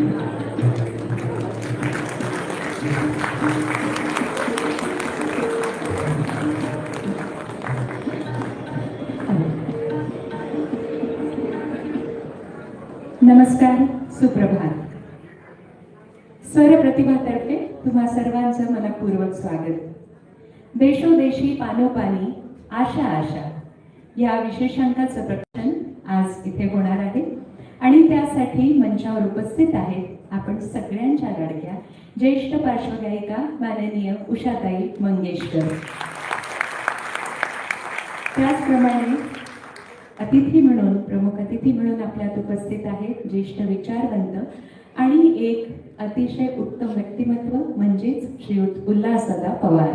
नमस्कार, सुप्रभात. स्वर प्रतिभातर्फे तुम्हा सर्वांचं मनपूर्वक स्वागत. देशोदेशी पानोपानी आशा आशा या विशेषांकाचं प्रदर्शन आज इथे होणार आहे आणि त्यासाठी मंचावर उपस्थित आहेत आपण सगळ्यांच्या लाडक्या ज्येष्ठ पार्श्वगायिका माननीय उषाताई मंगेशकर. त्याचप्रमाणे अतिथी म्हणून, प्रमुख अतिथी म्हणून आपल्यात उपस्थित आहेत ज्येष्ठ विचारवंत आणि एक अतिशय उत्तम व्यक्तिमत्व म्हणजेच श्रीयुत उल्हासदादा पवार,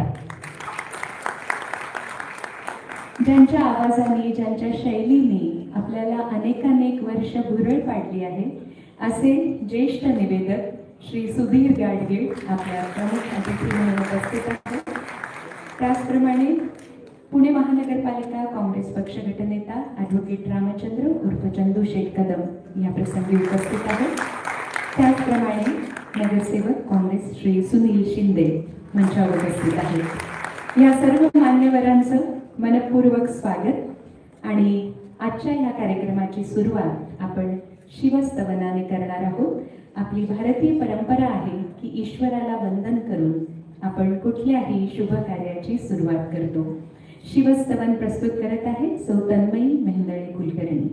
ज्यांच्या आवाजाने, ज्यांच्या शैलीने आपल्याला अनेक वर्ष भुरळ पाडली आहे, असे ज्येष्ठ निवेदक श्री सुधीर गाडगीळ आपल्या प्रमुख अतिथी म्हणून उपस्थित आहेत. त्याचप्रमाणे पुणे महानगरपालिका काँग्रेस पक्ष गटनेता ॲडव्होकेट रामचंद्र उर्फ चंदू शेठ कदम या प्रसंगी उपस्थित आहेत. त्याचप्रमाणे नगरसेवक काँग्रेस श्री सुनील शिंदे मंचावर उपस्थित आहेत. या सर्व मान्यवरांचं मनपूर्वक स्वागत. आणि आजच्या या कार्यक्रमाची सुरुवात आपण शिवस्तवनाने करणार आहोत. आपली भारतीय परंपरा आहे की ईश्वराला वंदन करून आपण कुठल्याही शुभ कार्याची सुरुवात करतो. शिवस्तवन प्रस्तुत करत आहे सौ तन्मयी मेहंदळे कुलकर्णी.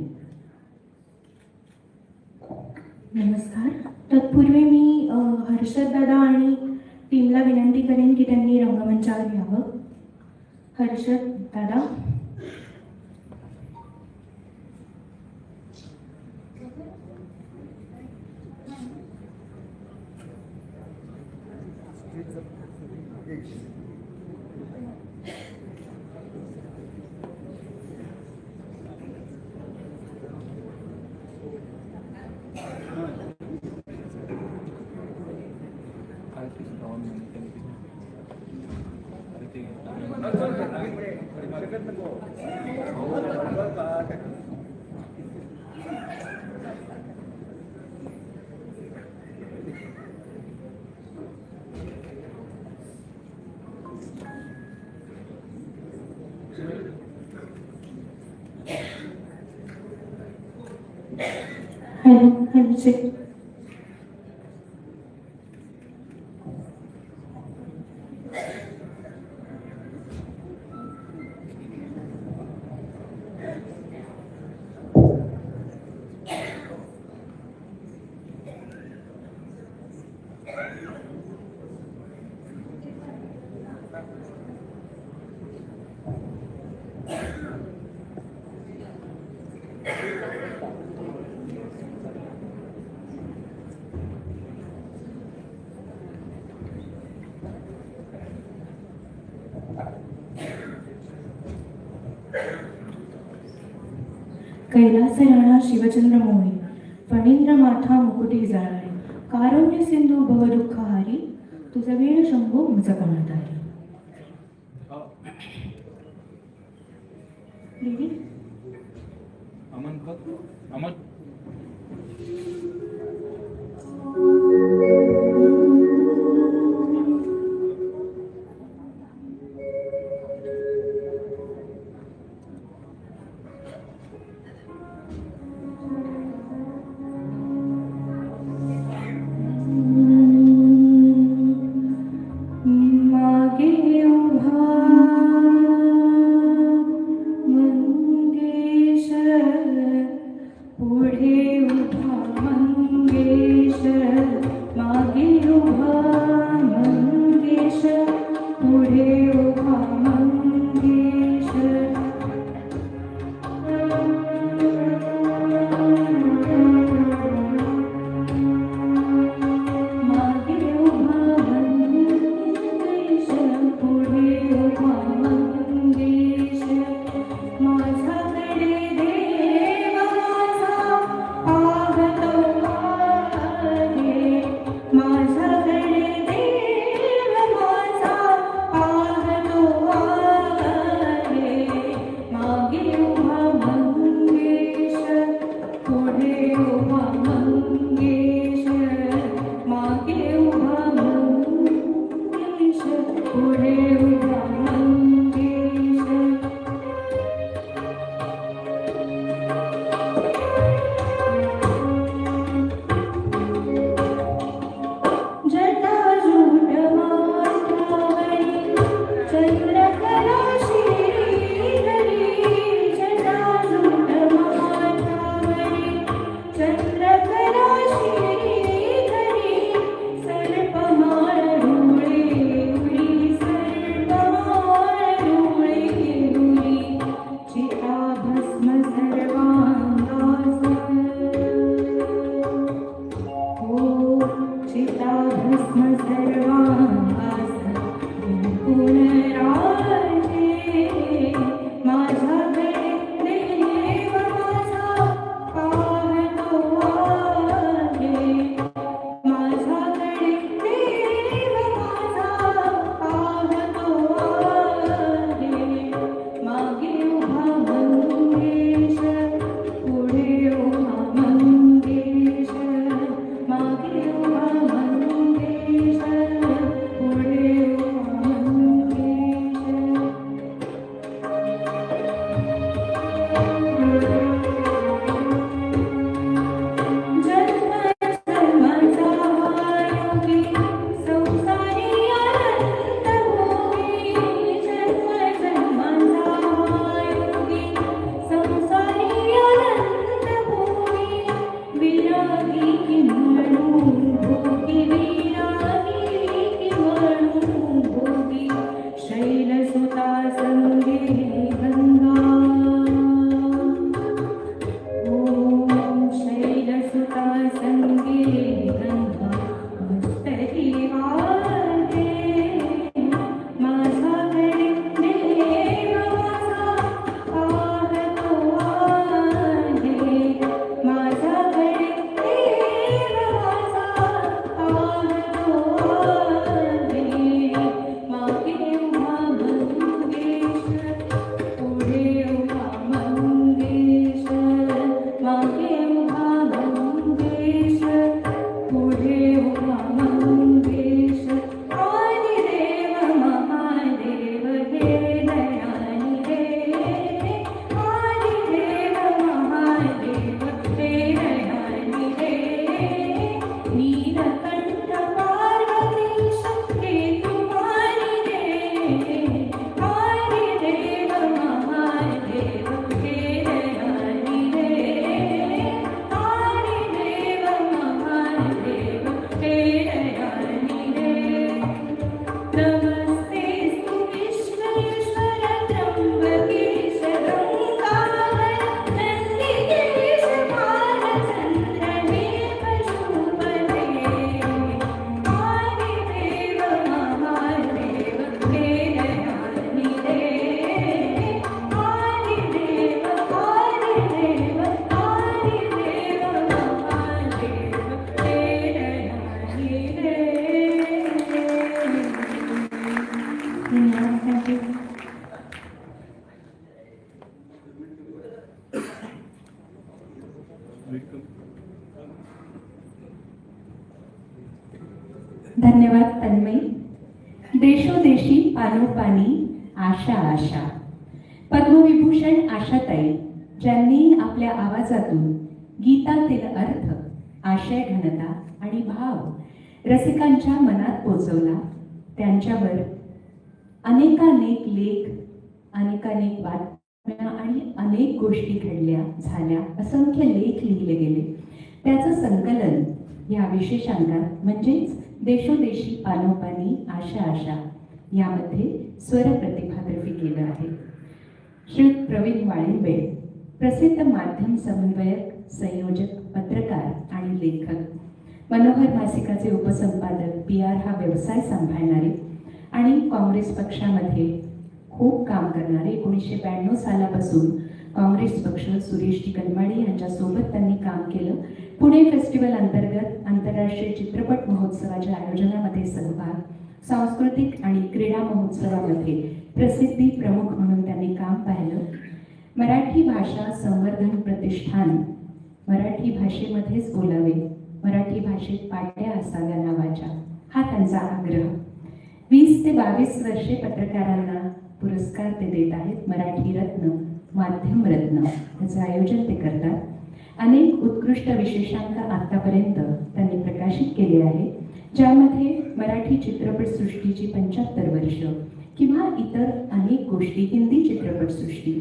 नमस्कार. तत्पूर्वी मी हर्षद दादा आणि टीमला विनंती करेन की त्यांनी रंगमंचावर यावं. हर्षद दादा. हॅलो. कैलास राणा शिवचंद्र मोही फणींद्र माथा मुकुटी जाळारी कारुण्य सिंधू भवदुःखहारी तुझा वेळ शंभू मुझ कमळधारी. पुढे उभा मंगेश देव मंगेश आदिदेव महादेव हे दयानी रे आदिदेव महादेव हे दयानी रे नीलकंठ पार्वतीश हे तुम्हारी रे आदिदेव महादेव हे दयानी रे आदिदेव महादेव हे दयानी रे नमस्तेस्तु विश्वेश्वर त्र्यंबकेश गंगाधर नंदिकेश भालचंद्र हे पशुपते आदिदेव महादेव हे दयानी रे आदिदेव आदिदेव आदिदेव महादेव हे दयानी रे Thank you. धन्यवाद तन्मयी. देशोदेशी पानोपानी आशा आशा. पद्मविभूषण आशाताई ज्यांनी आपल्या आवाजातून गीतातील अर्थ, आशय घनता आणि भाव रसिकांच्या मनात पोचवला, त्यांच्यावर अनेकानेक लेख, अनेकानेक बातम्या आणि अनेक गोष्टी घडल्या झाल्या, असंख्य लेख लिहिले गेले. त्याचं संकलन या विशेषांकात म्हणजेच देशोदेशी पानोपानी आशा आशा यामध्ये स्वरप्रतिभातर्फी केलं आहे. श्री प्रवीण वाळिंबे प्रसिद्ध माध्यम समन्वयक, संयोजक, पत्रकार आणि लेखक, मनोहर मासिकाचे उपसंपादक, PR हा व्यवसाय सांभाळणारे आणि काँग्रेस पक्षामध्ये खूप काम करणारे. 1992 सालापासून काँग्रेस पक्ष सुरेश कलमाडी यांच्यासोबत त्यांनी काम केलं. पुणे फेस्टिवल अंतर्गत आंतरराष्ट्रीय चित्रपट महोत्सवाच्या आयोजनामध्ये सहभाग, सांस्कृतिक आणि क्रीडा महोत्सवामध्ये प्रसिद्धी प्रमुख म्हणून त्यांनी काम पाहिलं. मराठी भाषा संवर्धन प्रतिष्ठान, मराठी भाषेमध्येच बोलावे, मराठी भाषेत पाट्या असाव्या नावाच्या, हा त्यांचा आग्रह. 20 ते 22 वर्षे पत्रकारांना पुरस्कार ते देत आहेत. मराठी रत्न, माध्यम रत्न याचं आयोजन ते करतात. अनेक उत्कृष्ट विशेषांक आतापर्यंत त्यांनी प्रकाशित केले आहे, ज्यामध्ये मराठी चित्रपटसृष्टीची 75 वर्ष किंवा इतर अनेक गोष्टी, हिंदी चित्रपटसृष्टी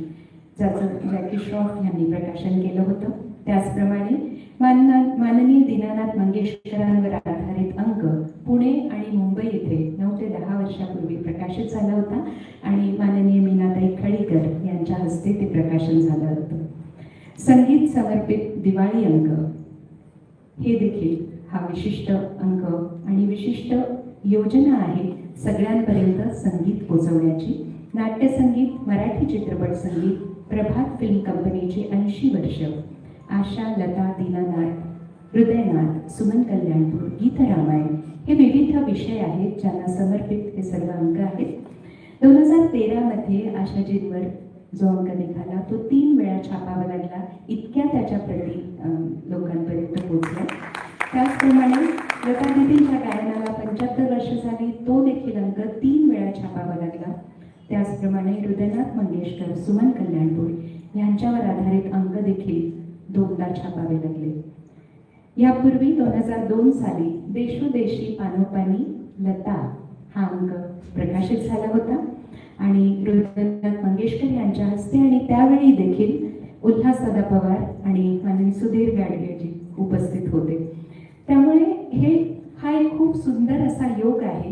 ज्याचं जॅकी श्रॉफ यांनी प्रकाशन केलं होतं. त्याचप्रमाणे माननीय दीनानाथ मंगेशकरांवर आधारित अंक पुणे आणि मुंबई येथे 9 ते 10 वर्षापूर्वी प्रकाशित झाला होता आणि माननीय मीनाताई खळीकर यांच्या हस्ते ते प्रकाशन झालं होतं. संगीत समर्पित दिवाळी अंक हे देखील हा विशिष्ट अंक आणि विशिष्ट योजना आहे सगळ्यांपर्यंत संगीत पोचवण्याची. नाट्यसंगीत, मराठी चित्रपट संगीत, प्रभात फिल्म कंपनीची 80 वर्ष, आशा, लता, दीनानाथ, हृदयनाथ, सुमन कल्याणपूर, गीतरामायण हे विविध विषय आहेत ज्यांना समर्पित हे सर्व अंक आहेत. 2013 मध्ये आशाजींवर जो अंक निघाला तो 3 वेळा छापावा लागला, इतक्या त्याच्या प्रती लोकांपर्यंत पोहोचला. त्याचप्रमाणे लता दीदींच्या गायनाला 75 वर्ष झाली, तो देखील अंक 3 वेळा छापावा लागला. त्याचप्रमाणे हृदयनाथ मंगेशकर, सुमन कल्याणपूर यांच्यावर आधारित अंक देखील 2दा छापावे लागले. यापूर्वी 2002 साली देशोदेशी पानोपानी लता हा अंक प्रकाशित झाला होता आणि हृदयनाथ मंगेशकर यांच्या हस्ते, आणि त्यावेळी देखील उल्हासदादा पवार आणि माननीय सुधीर गाडगेजी उपस्थित होते. त्यामुळे हा एक खूप सुंदर असा योग आहे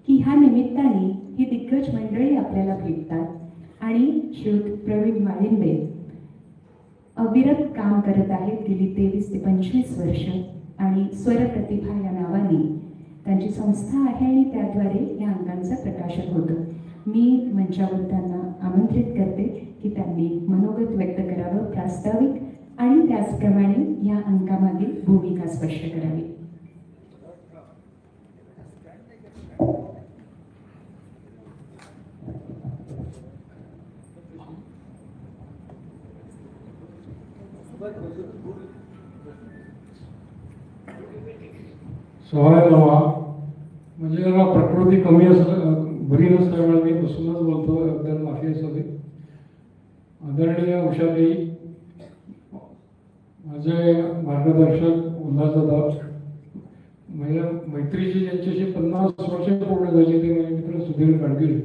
की ह्या निमित्ताने ही दिग्गज मंडळी आपल्याला भेटतात आणि श्री प्रवीण वाळिंबे अविरत काम करत आहेत गेली 23 ते 25 वर्ष आणि स्वरप्रतिभा या नावाने त्यांची संस्था आहे आणि त्याद्वारे या अंकांचं प्रकाशन होतं. मी मंचावर त्यांना आमंत्रित करते की त्यांनी मनोगत व्यक्त करावं, प्रास्ताविक आणि त्याचप्रमाणे या अंकामागील भूमिका स्पष्ट करावी. सोहळा नवा म्हणजे जरा प्रकृती कमी असं बरी नसल्यामुळे मी बसूनच बोलतो, एकदम माफी असावी. आदरणीय उषाताई, माझे मार्गदर्शक उल्हासदादा, माझ्या मैत्रीची ज्यांच्याशी 50 वर्ष पूर्ण झाली ते माझे मित्र सुधीर गाडगीळ,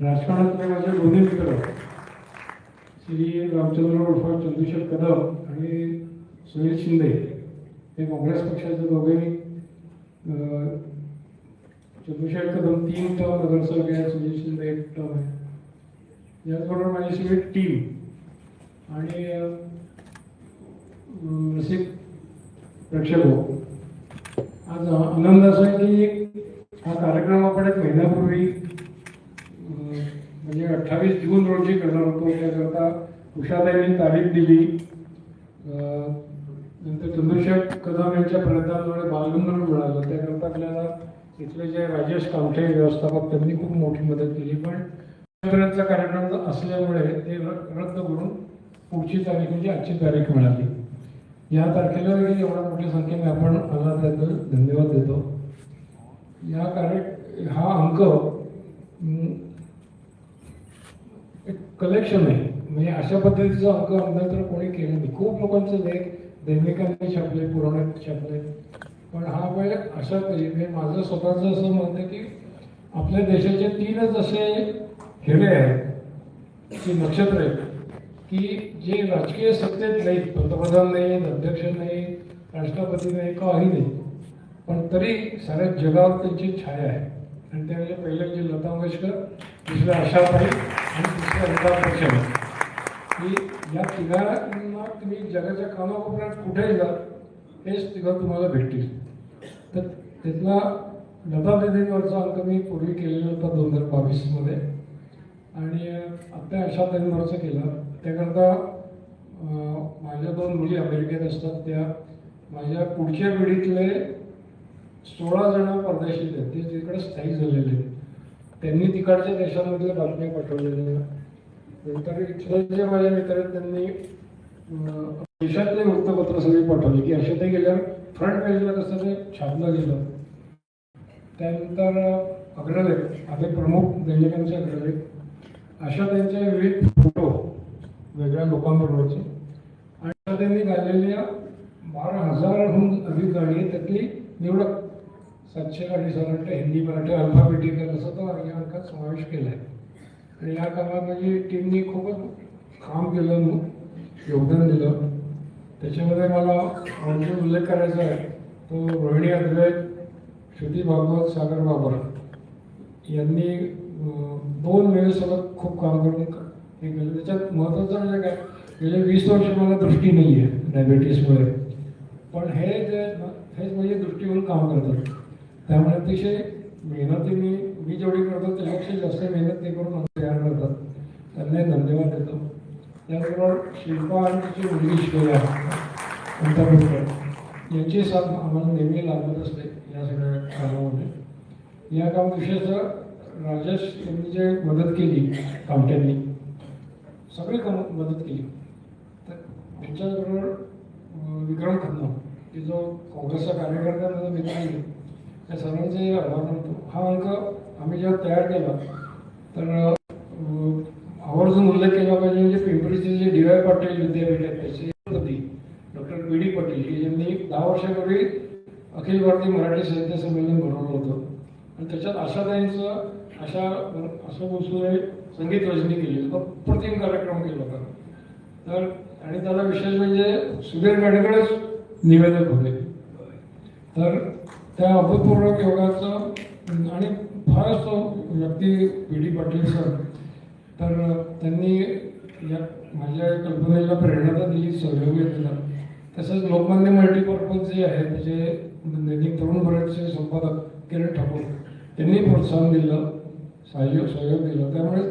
राजकारणातले माझे दोन्ही मित्र श्री रामचंद्र उर्फ चंद्रशेखर कदम आणि सुनील शिंदे हे काँग्रेस पक्षाचे दोघेही. चंद्रशेखर कदम 3 टर्म नगरसेवक आहे, सुनील शिंदे 1 टर्म आहे. याचबरोबर माझी सगळी टीम आणि रसिक प्रेक्षक हो, आज आनंद असा आहे की हा कार्यक्रम आपण 1 महिन्यापूर्वी म्हणजे 28 जून रोजी करणार होतो. त्याकरता उषाताईंनी तारीख दिली. नंतर चंद्रशेखर कदम यांच्या प्रयत्नांमुळे बालगंधर्व मिळालं. त्याकरता आपल्याला इथले जे राजेश कामठे व्यवस्थापक त्यांनी खूप मोठी मदत केली. पण पर्यंतचा कार्यक्रम असल्यामुळे ते रद्द करून पुढची तारीख म्हणजे आजची तारीख मिळाली. या तारखेला देखील एवढ्या मोठ्या संख्येने आपण आला त्याबद्दल धन्यवाद देतो. हा अंक एक कलेक्शन आहे, म्हणजे अशा पद्धतीचा अंक आमदार कोणी केलं नाही. खूप लोकांचे लेख दैनिकांनी छापले, पुराणात छापले, पण हा वेळ अशा तऱ्हेने माझं स्वतःचं असं मत आहे की आपल्या देशाचे 3च असे हिरे आहेत की नक्षत्र आहेत की जे राजकीय सत्तेत नाहीत, पंतप्रधान नाही, अध्यक्ष नाही, राष्ट्रपती नाही, काही नाही, पण तरी साऱ्या जगावर त्यांची छाया आहे. आणि त्या म्हणजे पहिले म्हणजे लता मंगेशकर, दुसऱ्या आशाताई आणि तिसऱ्या अमिताभ बच्चन, की या तिघांना तुम्ही जगाच्या कानाकोपऱ्यात कुठेही जा हेच तिघं तुम्हाला भेटतील. तर त्यातला लता दीदींवरचा अंक मी पूर्वी केलेला होता 2022 आणि आता आशाताईंवरचा केला. त्याकरता माझ्या 2 मुली अमेरिकेत असतात, त्या माझ्या पुढच्या पिढीतले 16 जण परदेशीत आहेत, ते तिकडे स्थायिक झालेले आहेत. त्यांनी तिकडच्या देशांमधल्या बातम्या पाठवलेल्या. नंतर इथले जे माझे मित्र आहेत त्यांनी देशातले वृत्तपत्र सगळी पाठवली की अशाताई गेल्यावर फ्रंट पेजला कसं ते छापलं गेलं. त्यानंतर अग्रलेख, आपले प्रमुख दैनिकांचे अग्रलेख, अशा त्यांचे विविध फोटो वेगळ्या लोकांबरोबरचे आणि त्यांनी गायलेल्या 12,000हून अधिक गाणी, त्यातली निवडक 700 गाणी साधारण हिंदी, मराठी, अल्फाबेटिकल असं तो या अंकात समावेश केला आहे. आणि या कामात माझी टीमनी खूपच काम केलं, योगदान दिलं. त्याच्यामध्ये मला आणखी उल्लेख करायचा आहे तो रोहिणी अद्वैत, श्रुती भागवत, सागर बाबर यांनी 2 वेळेस सलग खूप काम करून हे केलं. त्याच्यात महत्त्वाचं म्हणजे काय, गेले 20 वर्ष मला दृष्टी नाही आहे डायबिटीसमुळे, पण हेच म्हणजे दृष्टीवर काम करतात. त्यामुळे अतिशय मेहनतीने मी जेवढी करतो त्यापेक्षा जास्त मेहनत ते करून तयार करतात. त्यांनाही धन्यवाद देतो. त्याचबरोबर शिल्पा आणि तिची मुलगी श्रेया यांची साथ आम्हाला नेहमी लागत असते या सगळ्या कामामध्ये. या कामात विशेषतः राजेश यांनी जे मदत केली, कामट्यांनी सगळी मदत केली. तर त्यांच्याबरोबर विक्रम खन्ना की जो काँग्रेसचा कार्यकर्ता माझा मित्र आहे, त्या सर्वांचे आभार मानतो. हा अंक आम्ही जेव्हा तयार केला तर आवर्जून उल्लेख केला पाहिजे म्हणजे पिंपरीचे जे डी वाय पाटील विद्यापीठ आहे त्याचे पती डॉक्टर पी डी पाटील की ज्यांनी 10 वर्षापूर्वी अखिल भारतीय मराठी साहित्य संमेलन भरवलं होतं आणि त्याच्यात आशाताईंचं असं गोष्टी संगीत रचनी केली, अप्रतिम कार्यक्रम केला होता. तर आणि त्याला विशेष म्हणजे सुधीर गाडगीळच निवेदक होते. तर त्या अभूतपूर्व योगाचं आणि फारच व्यक्ती पी डी पाटील सर, तर त्यांनी या माझ्या कल्पनेला प्रेरणा तर दिली, सहयोग दिला. तसंच लोकमान्य मल्टीपर्पज जे आहे त्याचे दैनिक तरुण भारतचे संपादक किरण ठाकूर त्यांनी प्रोत्साहन दिलं, सहयोग दिला. त्यामुळे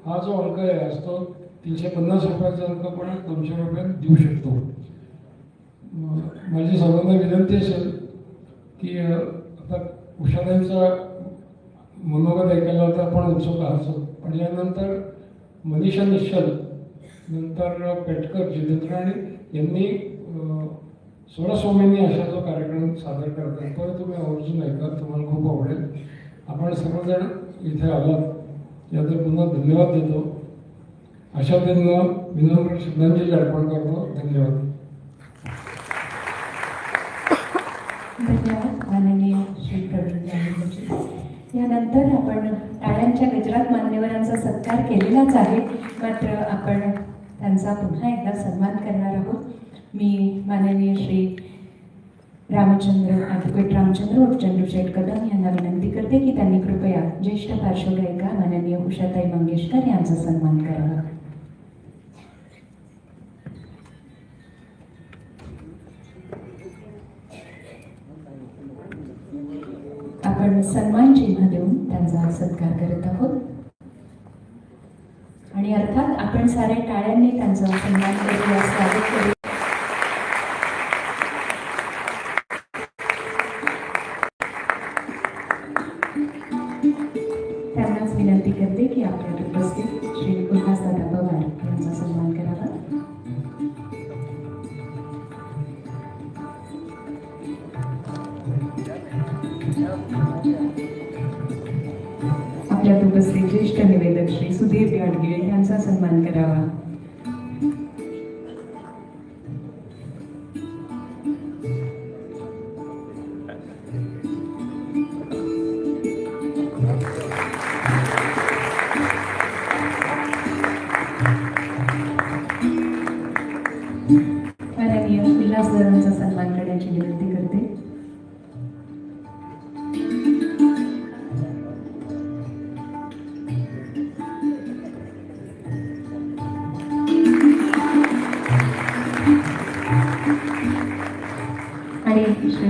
हा जो अंक आहे आज तो 350 रुपयाचा अंक पण 200 रुपयात देऊ शकतो. माझी सर्वांना विनंती असेल की आता उषाताईंचा मनोगत ऐकायला तर आपण उत्सुक आहोत, पण यानंतर मनीषा निश्चल, नंतर पेटकर जितेंद्र आणि यांनी स्वरस्वामींनी अशा जो कार्यक्रम सादर करतात तो तुम्ही आवर्जून ऐका, तुम्हाला खूप आवडेल. आपण सर्वजण इथे आलात याचा पुन्हा धन्यवाद देतो. अशा त्यांना विनम्र श्रद्धांजली अर्पण करतो. धन्यवाद. धन्यवाद माननीय श्री प्रवीण गाडगीळ. यानंतर आपण टाळ्यांच्या गजरात मान्यवरांचा सत्कार केलेलाच आहे, मात्र आपण त्यांचा पुन्हा एकदा सन्मान करणार आहोत. मी माननीय श्री ॲडव्होकेट रामचंद्र उर्फ चंद्रशेठ कदम यांना विनंती करते की त्यांनी कृपया ज्येष्ठ पार्श्वगायिका माननीय उषाताई मंगेशकर यांचा सन्मान करावा. आपण सन्मान चिन्ह देऊन त्यांचा सत्कार करत आहोत आणि अर्थात आपण सारे टाळ्यांनी त्यांचा सन्मान करूया, स्वागत करू. त्यांनाच विनंती करते की आपल्या उपस्थित श्री उल्हासदादा पवार यांचा सन्मान करावा. आपल्यात उपस्थित ज्येष्ठ निवेदक श्री सुधीर गाडगीळ यांचा सन्मान करावा. माननीय उल्हासदादांचा सन्मान करण्याची विनंती करते. आणि श्री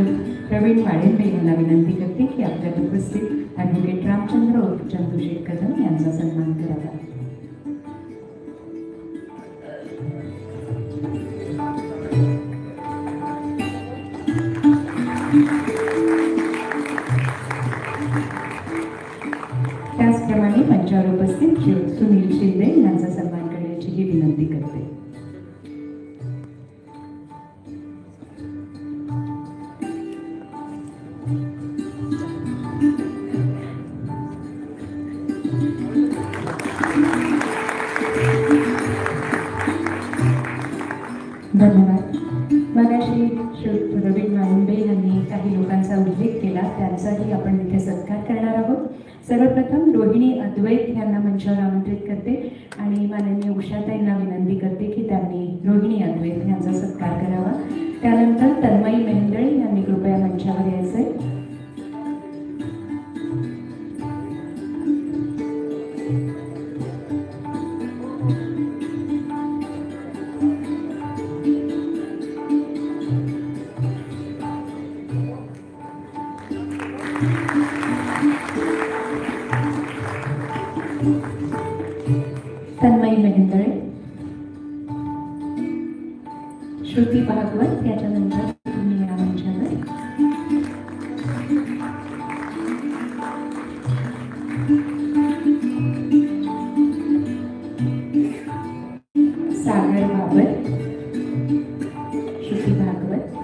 प्रवीण वाडेंबे यांना विनंती करते की आपल्यात उपस्थित ॲडव्होकेट रामचंद्र उर्फ चंद्रशेठ कदम यांचा सन्मान करावा. त्याचप्रमाणे मंचावर उपस्थित श्री सुनील शिंदे यांचा सन्मान करण्याची ही विनंती करते. धन्यवाद. मगाशी श्री प्रवीण वाडेंबे यांनी काही लोकांचा उल्लेख केला, त्यांचाही आपण इथे सत्कार करणार आहोत. सर्वप्रथम रोहिणी अद्वैत यांना मंचावर आमंत्रित करते आणि माननीय उषाताईंना विनंती करते की त्यांनी रोहिणी अद्वैत यांचा सत्कार करावा. त्यानंतर तन्मयी मेहेंदळे यांनी कृपया मंचावर यायचे. तन्मयी मेहेंदळे, श्रुती भागवत याच्यानंतर तुम्ही या मंचावर. सागर बाबर, श्रुती भागवत,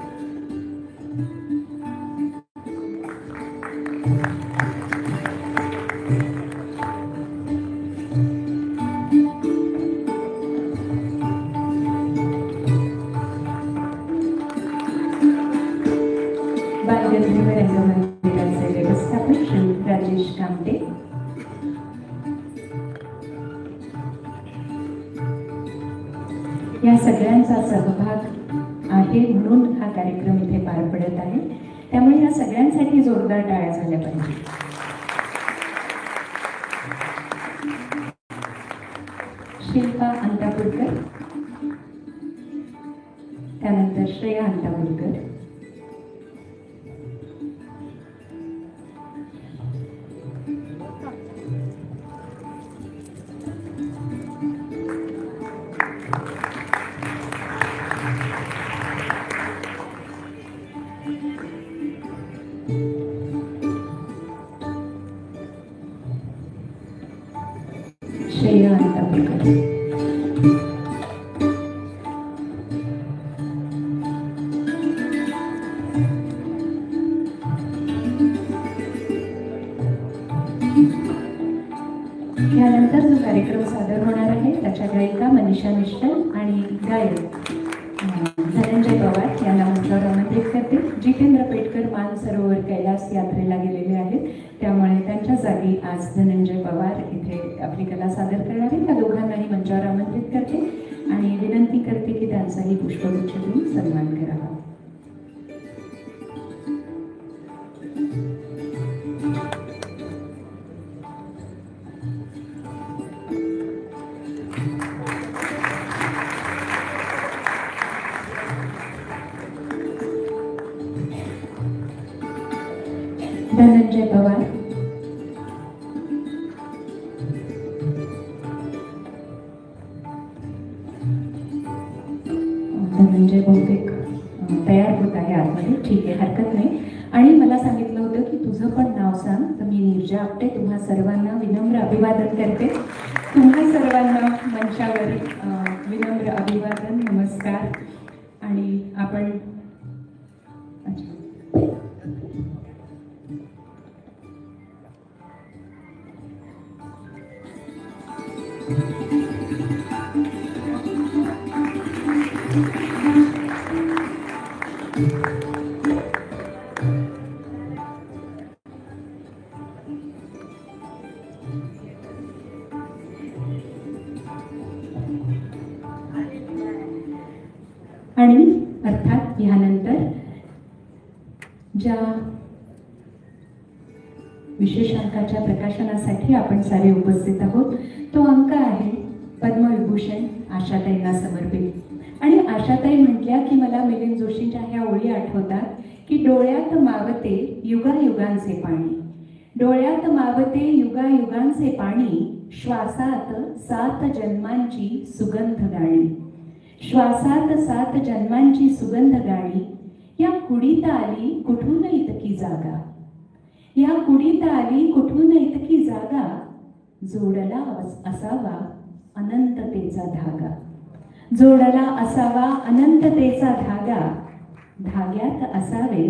बालगंधर्व रंगमंदिराचे व्यवस्थापक श्री राजेश कामटे, या सगळ्यांचा सहभाग आहे म्हणून हा कार्यक्रम इथे पार पडत आहे. त्यामुळे या सगळ्यांसाठी जोरदार टाळ्या झाल्या पाहिजे. शिल्पा अंतापूरकर, त्यानंतर श्रेया अंतापूरकर, श्रेया अंतापूरकर, यानंतर जो कार्यक्रम सादर होणार आहे त्याच्या गायिका मनीषा मिश्रा आणि गायक धनंजय पवार यांना मंचावर आमंत्रित करते. जितेंद्र पेटकर मानसरोवर कैलास यात्रेला गेलेले आहेत, त्यामुळे त्यांच्या जागी आज धनंजय पवार इथे आपली कला सादर करणार आहेत. त्या दोघांनाही मंचावर आमंत्रित करते आणि विनंती करते की त्यांचाही पुष्पगुच्छ देऊन सन्मान करावा. धनंजय पवार, धनंजय बहुतेक तयार होत आहे आतमध्ये. ठीक आहे, हरकत नाही. आणि मला सांगितलं होतं की तुझं पण नाव सांग, तर मी नीरजा आपटे तुम्हा सर्वांना विनम्र अभिवादन करते. तुम्हा सर्वांना मंचावर विनम्र अभिवादन, नमस्कार. आणि आपण आणि अर्थात यानंतर ज्या विशेष अंकाच्या प्रकाशनासाठी आपण सारे उपस्थित आहोत तो अंक आहे पद्मविभूषण आशाताईंना समर्पित. आणि आशाताई म्हटल्या की मला मिलिंद जोशींच्या ह्या ओळी आठवतात की डोळ्यात मावते युगायुगांचे पाणी, डोळ्यात मावते युगायुगांचे पाणी, श्वासात 7 जन्मांची सुगंध गाणी, श्वासात 7 जन्मांची सुगंध गाणी. या कुडीत आली कुठून इतकी जागा, या कुडीत आली कुठून इतकी जागा, जोडला असावा अनंततेचा धागा, जोडला असावा अनंततेचा धागा, धाग्यात असावे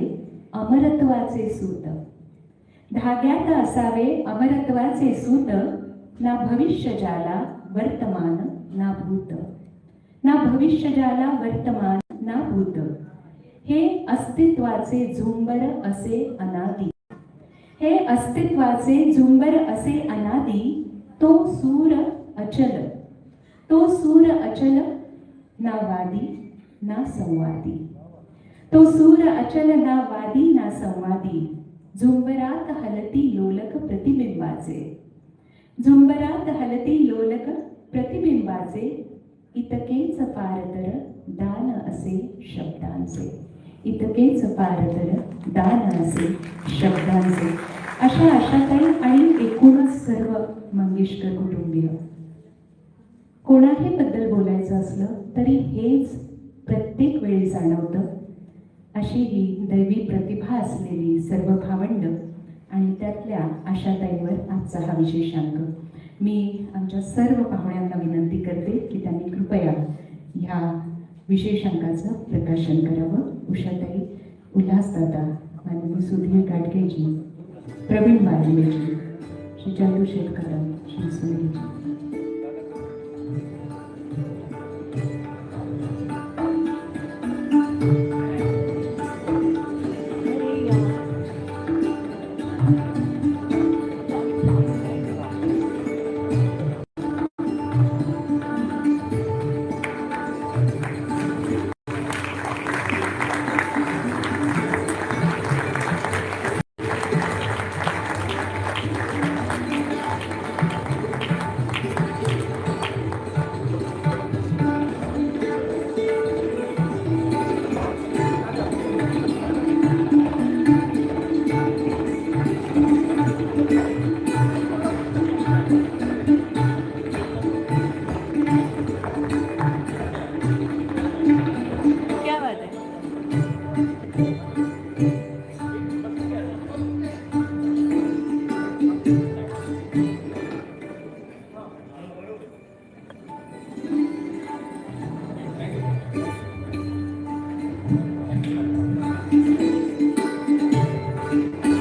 अमरत्वाचे सूत, धाग्यात असावे अमरत्वाचे सूत, ना भविष्य जाला वर्तमान ना भूत, ना भविष्य जाला वर्तमान ना भूत. हे अस्तित्वाचे झुंबर असे अनादी, हे अस्तित्वाचे झुंबर असे अनादी, तो सूर अचल, तो सूर अचल, ना वादी ना संवादी, तो सूर अचल ना वादी ना संवादी. झुंबरात हलती लोलक प्रतिबिंबाचे, झुंबरात हलती लोलक प्रतिबिंबाचे, इतकेच पारतर दान असे शब्दांचे, इतकेच पारतर दान असे शब्दांचे. अशा आशाताई आणि एकूणच सर्व मंगेशकर कुटुंबीय, कोणाही बद्दल बोलायचं असलं तरी हेच प्रत्येक वेळी जाणवतं. अशी ही दैवी प्रतिभा असलेली सर्व भावंड आणि त्यातल्या आशाताईंवर आजचा हा विशेष अंक. मी आमच्या सर्व पाहुण्यांना विनंती करते की त्यांनी कृपया ह्या विशेष अंकाचं प्रकाशन करावं. उषाताई, उल्हासदादा, माननीय सुधीर गाडगेजी, प्रवीण बारलेजी, श्री चंदू शेटकर, श्री सुनीलजी.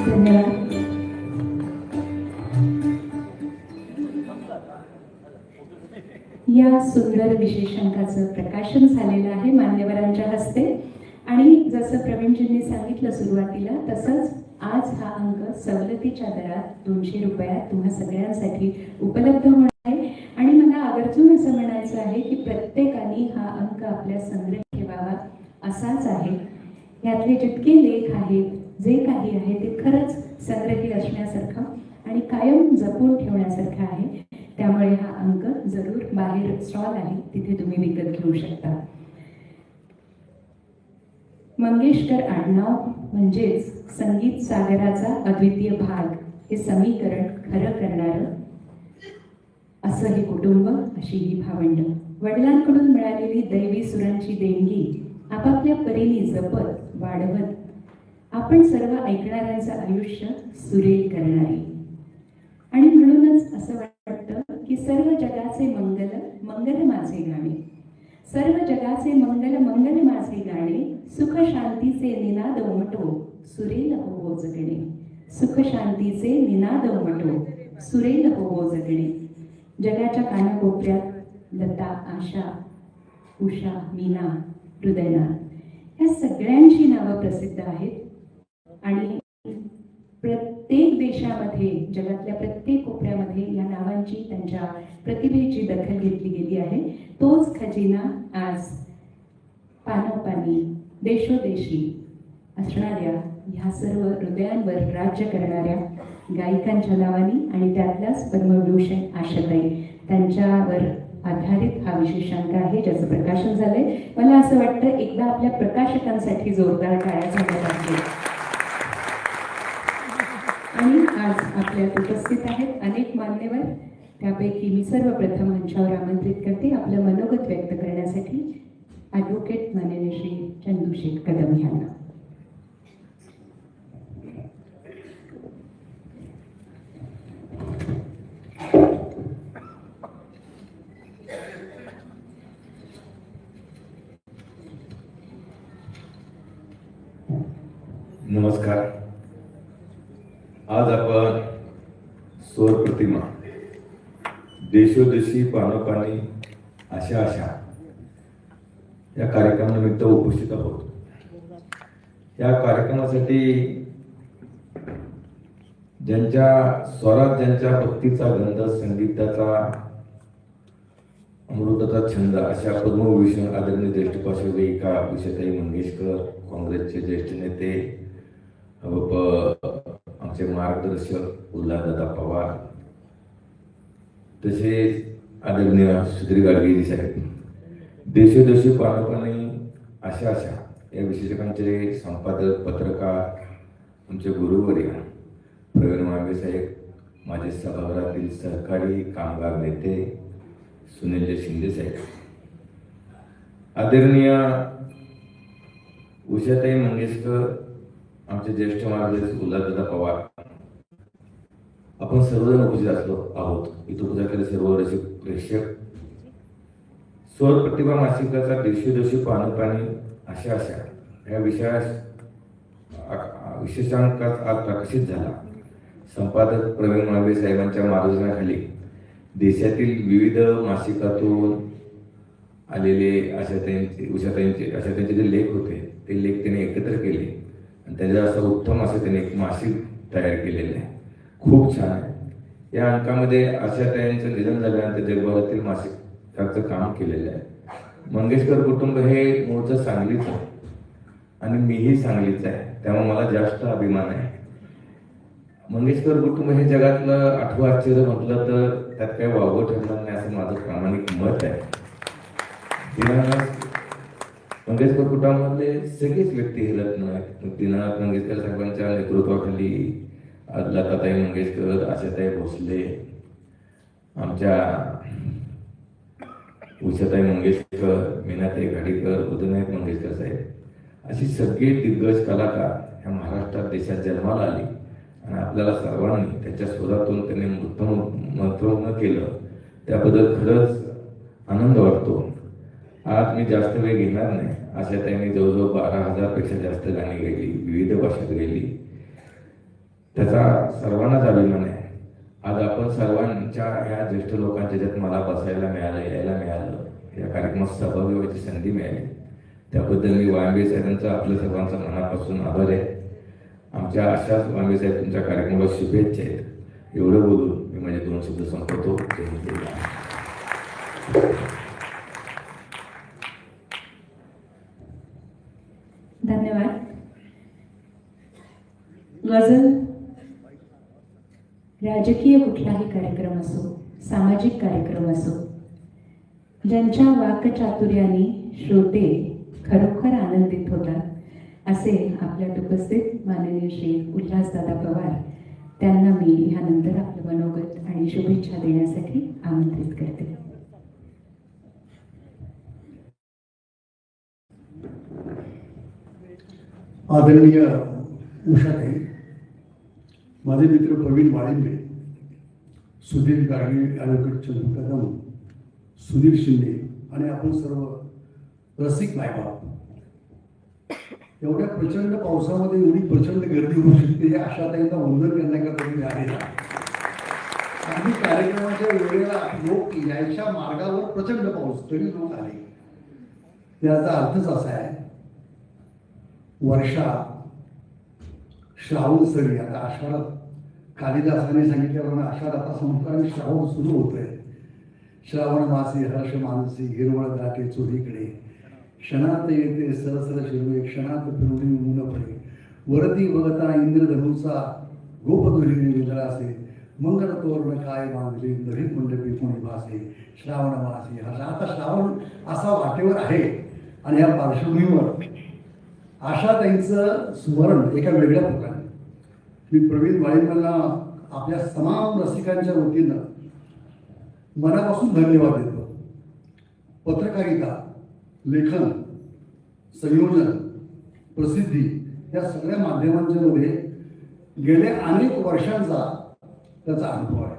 धन्यवाद. या सुंदर विशेषांकाचं प्रकाशन झालेलं आहे मान्यवरांच्या हस्ते. आणि जसं प्रवीणजींनी सांगितलं सुरुवातीला, तसंच आज हा अंक सवलतीच्या दरात 200 रुपयात तुम्हा सगळ्यांसाठी उपलब्ध होणार आहे. आणि मला आवर्जून असं म्हणायचं आहे की प्रत्येकाने हा अंक आपल्या संग्रह ठेवावा असाच आहे. यातले जितके लेख आहेत, जे काही आहे ते खरंच संग्रही असण्यासारखं आणि कायम जपून ठेवण्यासारखं आहे. त्यामुळे हा अंक जरूर बाहेर स्टॉल आहे, तिथे तुम्ही विकत घेऊ शकता. मंगेशकर आडनाव म्हणजेच संगीत सागराचा अद्वितीय भाग हे समीकरण खरं करणारं असं हे कुटुंब, अशी ही भावंड. वडिलांकडून मिळालेली दैवी सुरांची देणगी आपापल्या परीने जपत वाढवत आपण सर्व ऐकणाऱ्यांचं आयुष्य सुरेल करणारी. आणि म्हणूनच असं वाटतं की सर्व जगाचे मंगल मंगल माझे गाणे, सर्व जगाचे मंगल मंगल माझे गाणे, सुख शांतीचे निनाद उमटो सुरेल हो जगणे, सुख शांतीचे निनाद उमटो सुरेल हो जगणे. जगाच्या कानाकोपऱ्यात लता, आशा, उषा, मीना, हृदयना या सगळ्यांची नावं प्रसिद्ध आहेत. आणि प्रत्येक देशामध्ये, जगातल्या प्रत्येक कोपऱ्यामध्ये या नावांची, त्यांच्या प्रतिभेची दखल घेतली गेली आहे. तोच खजिना आज पानोपानी देशोदेशी असणाऱ्या ह्या सर्व हृदयांवर राज्य करणाऱ्या गायिकांच्या नावानी आणि त्यातल्याच पद्मविभूषण आशाताई त्यांच्यावर आधारित हा विशेषांक आहे, ज्याचं प्रकाशन झालंय. मला असं वाटतं एकदा आपल्या प्रकाशकांसाठी जोरदार टाळ्या झाल्या पाहिजे. आणि आज आपल्यात उपस्थित आहेत अनेक मान्यवर. त्यापैकी मी सर्वप्रथम मंचावर आमंत्रित करते आपलं मनोगत व्यक्त करण्यासाठी ॲडव्होकेट माननीय श्री चंदूशेठ कदम यांना. नमस्कार. आज आपण स्वर प्रतिमा देशोदेशी पानोपानी आशा आशा या कार्यक्रमानिमित्त उपस्थित आहोत. या कार्यक्रमासाठी ज्यांच्या स्वरात ज्यांच्या भक्तीचा गंध, संगीताचा अमृताचा छंद अशा पद्मविभूषण आदरणीय ज्येष्ठ पार्श्वगायिका उषाताई मंगेशकर, काँग्रेसचे ज्येष्ठ नेते आमचे मार्गदर्शक उल्हासदादा पवार, तसेच आदरणीय सुधीर गाडगीजी साहेब, देशोदेशी पानोपानी आशा आशा या विशेषकांचे संपादक, पत्रकार, आमचे गुरुवर्य प्रवीण मांगे साहेब, माझे सभागृहातील सहकारी कामगार नेते सुनील शिंदे साहेब, आदरणीय उषाताई मंगेशकर, आमचे ज्येष्ठ मार्गदर्शक उल्हासदादा पवार, आपण सर्वजण उपस्थित असलो आहोत. इथं उपस्थित सर्व रसिक प्रेक्षक, स्वर प्रतिभा मासिकाचा देशोदेशी पानोपानी आशा आशा या विशेषांकात आज प्रकाशित झाला. संपादक प्रवीण मांगे साहेबांच्या मार्गदर्शनाखाली देशातील विविध मासिकातून आलेले उषाताईंचे जे लेख होते ते लेख त्यांनी एकत्र केले आणि त्याचा असं उत्तम असं त्यांनी एक मासिक तयार केलेलं आहे. खूप छान आहे. या अंकामध्ये आशाताईंचं निधन झाल्यानंतर जगभरातील मासिकाचं काम केलेलं आहे. मंगेशकर कुटुंब हे मूळचं सांगलीच आहे आणि मीही सांगलीच आहे, त्यामुळे मला जास्त अभिमान आहे. मंगेशकर कुटुंब हे जगातलं 8वं आश्चर्य म्हटलं तर त्यात काही वावगं ठरणार नाही असं माझं प्रामाणिक मत आहे. मंगेशकर कुटुंबामधले सगळेच व्यक्ती हे रत्न आहेत. दीनानाथ मंगेशकर साहेबांच्या नेतृत्वाखाली लताताई मंगेशकर, आशाताई भोसले, आमच्या उषाताई मंगेशकर, मीनाताई घाडीकर, उदयनाथ मंगेशकर साहेब, अशी सगळे दिग्गज कलाकार ह्या महाराष्ट्रात देशात जन्माला आली आणि आपल्याला सर्वांनी त्याच्या स्वरातून त्यांनी महत्त्वपूर्ण केलं, त्याबद्दल खरंच आनंद वाटतो. आज मी जास्त वेळ घेणार नाही. आशाताईंनी जवळजवळ 12,000पेक्षा जास्त गाणी गायली, विविध भाषेत गायली. त्याचा सर्वांनाच अभिमान आहे. आज आपण सर्वांच्या ह्या ज्येष्ठ लोकांच्या ज्यात मला बसायला मिळालं, यायला मिळालं, या कार्यक्रमात सहभागी व्हायची संधी मिळाली, त्याबद्दल मी वाळंबे साहेबांचा आपल्या सर्वांचा मनापासून आभार आहे. आमच्या अशाच वाळंबे साहेब तुमच्या कार्यक्रमाला शुभेच्छा आहेत. एवढं बोलून मी माझे 2 शब्द संपवतो. जय हिंद, जय महाराष्ट्र. धन्यवाद. गझल राजकीय कुठलाही कार्यक्रम असो, सामाजिक कार्यक्रम असो, ज्यांच्या वाक्चातुर्याने श्रोते खरोखर आनंदित होतात असे आपल्यात उपस्थित माननीय श्री उल्हासदादा पवार, त्यांना मी ह्यानंतर आपलं मनोगत आणि शुभेच्छा देण्यासाठी आमंत्रित करते. आदरणीय उषाताई, माझे मित्र प्रवीण वाळिंबे, सुधीर गाडगे, ॲडव्होकेट चंदू कदम, सुधीर शिंदे आणि आपण सर्व रसिक मायबाप, एवढ्या प्रचंड पावसामध्ये एवढी प्रचंड गर्दी होऊ शकते हे आशाताईंना वंदन करण्याकरता तुम्ही आलेला. अगदी कार्यक्रमाच्या वेळेला लोक यायच्या मार्गावर प्रचंड पाऊस, तरी लोक आले. याचा अर्थच असा आहे, वर्षा श्रावण सरी, आता आषाढ, कालिदासाने सांगितल्याप्रमाणे आषाढ आता संपला आणि श्रावण सुरू होतोय. श्रावण मासी हर्ष मानसी, हिरवळ दाटे चोहीकडे, क्षणात येते सरसर शिरवे, क्षणात फिरवली ऊन पडे, वरती बघता इंद्रधनुचा गोपदुहिने विजळासे, मंगल तोरण काय बांधले, दहीत मंडपी कोणी भासे, श्रावण मासी हर्ष. आता श्रावण असा वाटेवर आहे आणि या पार्श्वभूमीवर आशाताईंचं स्मरण एका वेगळ्या प्रकारे मी प्रवीण वाळिंबेंना आपल्या तमाम रसिकांच्या वतीनं मनापासून धन्यवाद देतो. पत्रकारिता, लेखन, संयोजन, प्रसिद्धी या सगळ्या माध्यमांच्या मध्ये गेल्या अनेक वर्षांचा त्याचा अनुभव आहे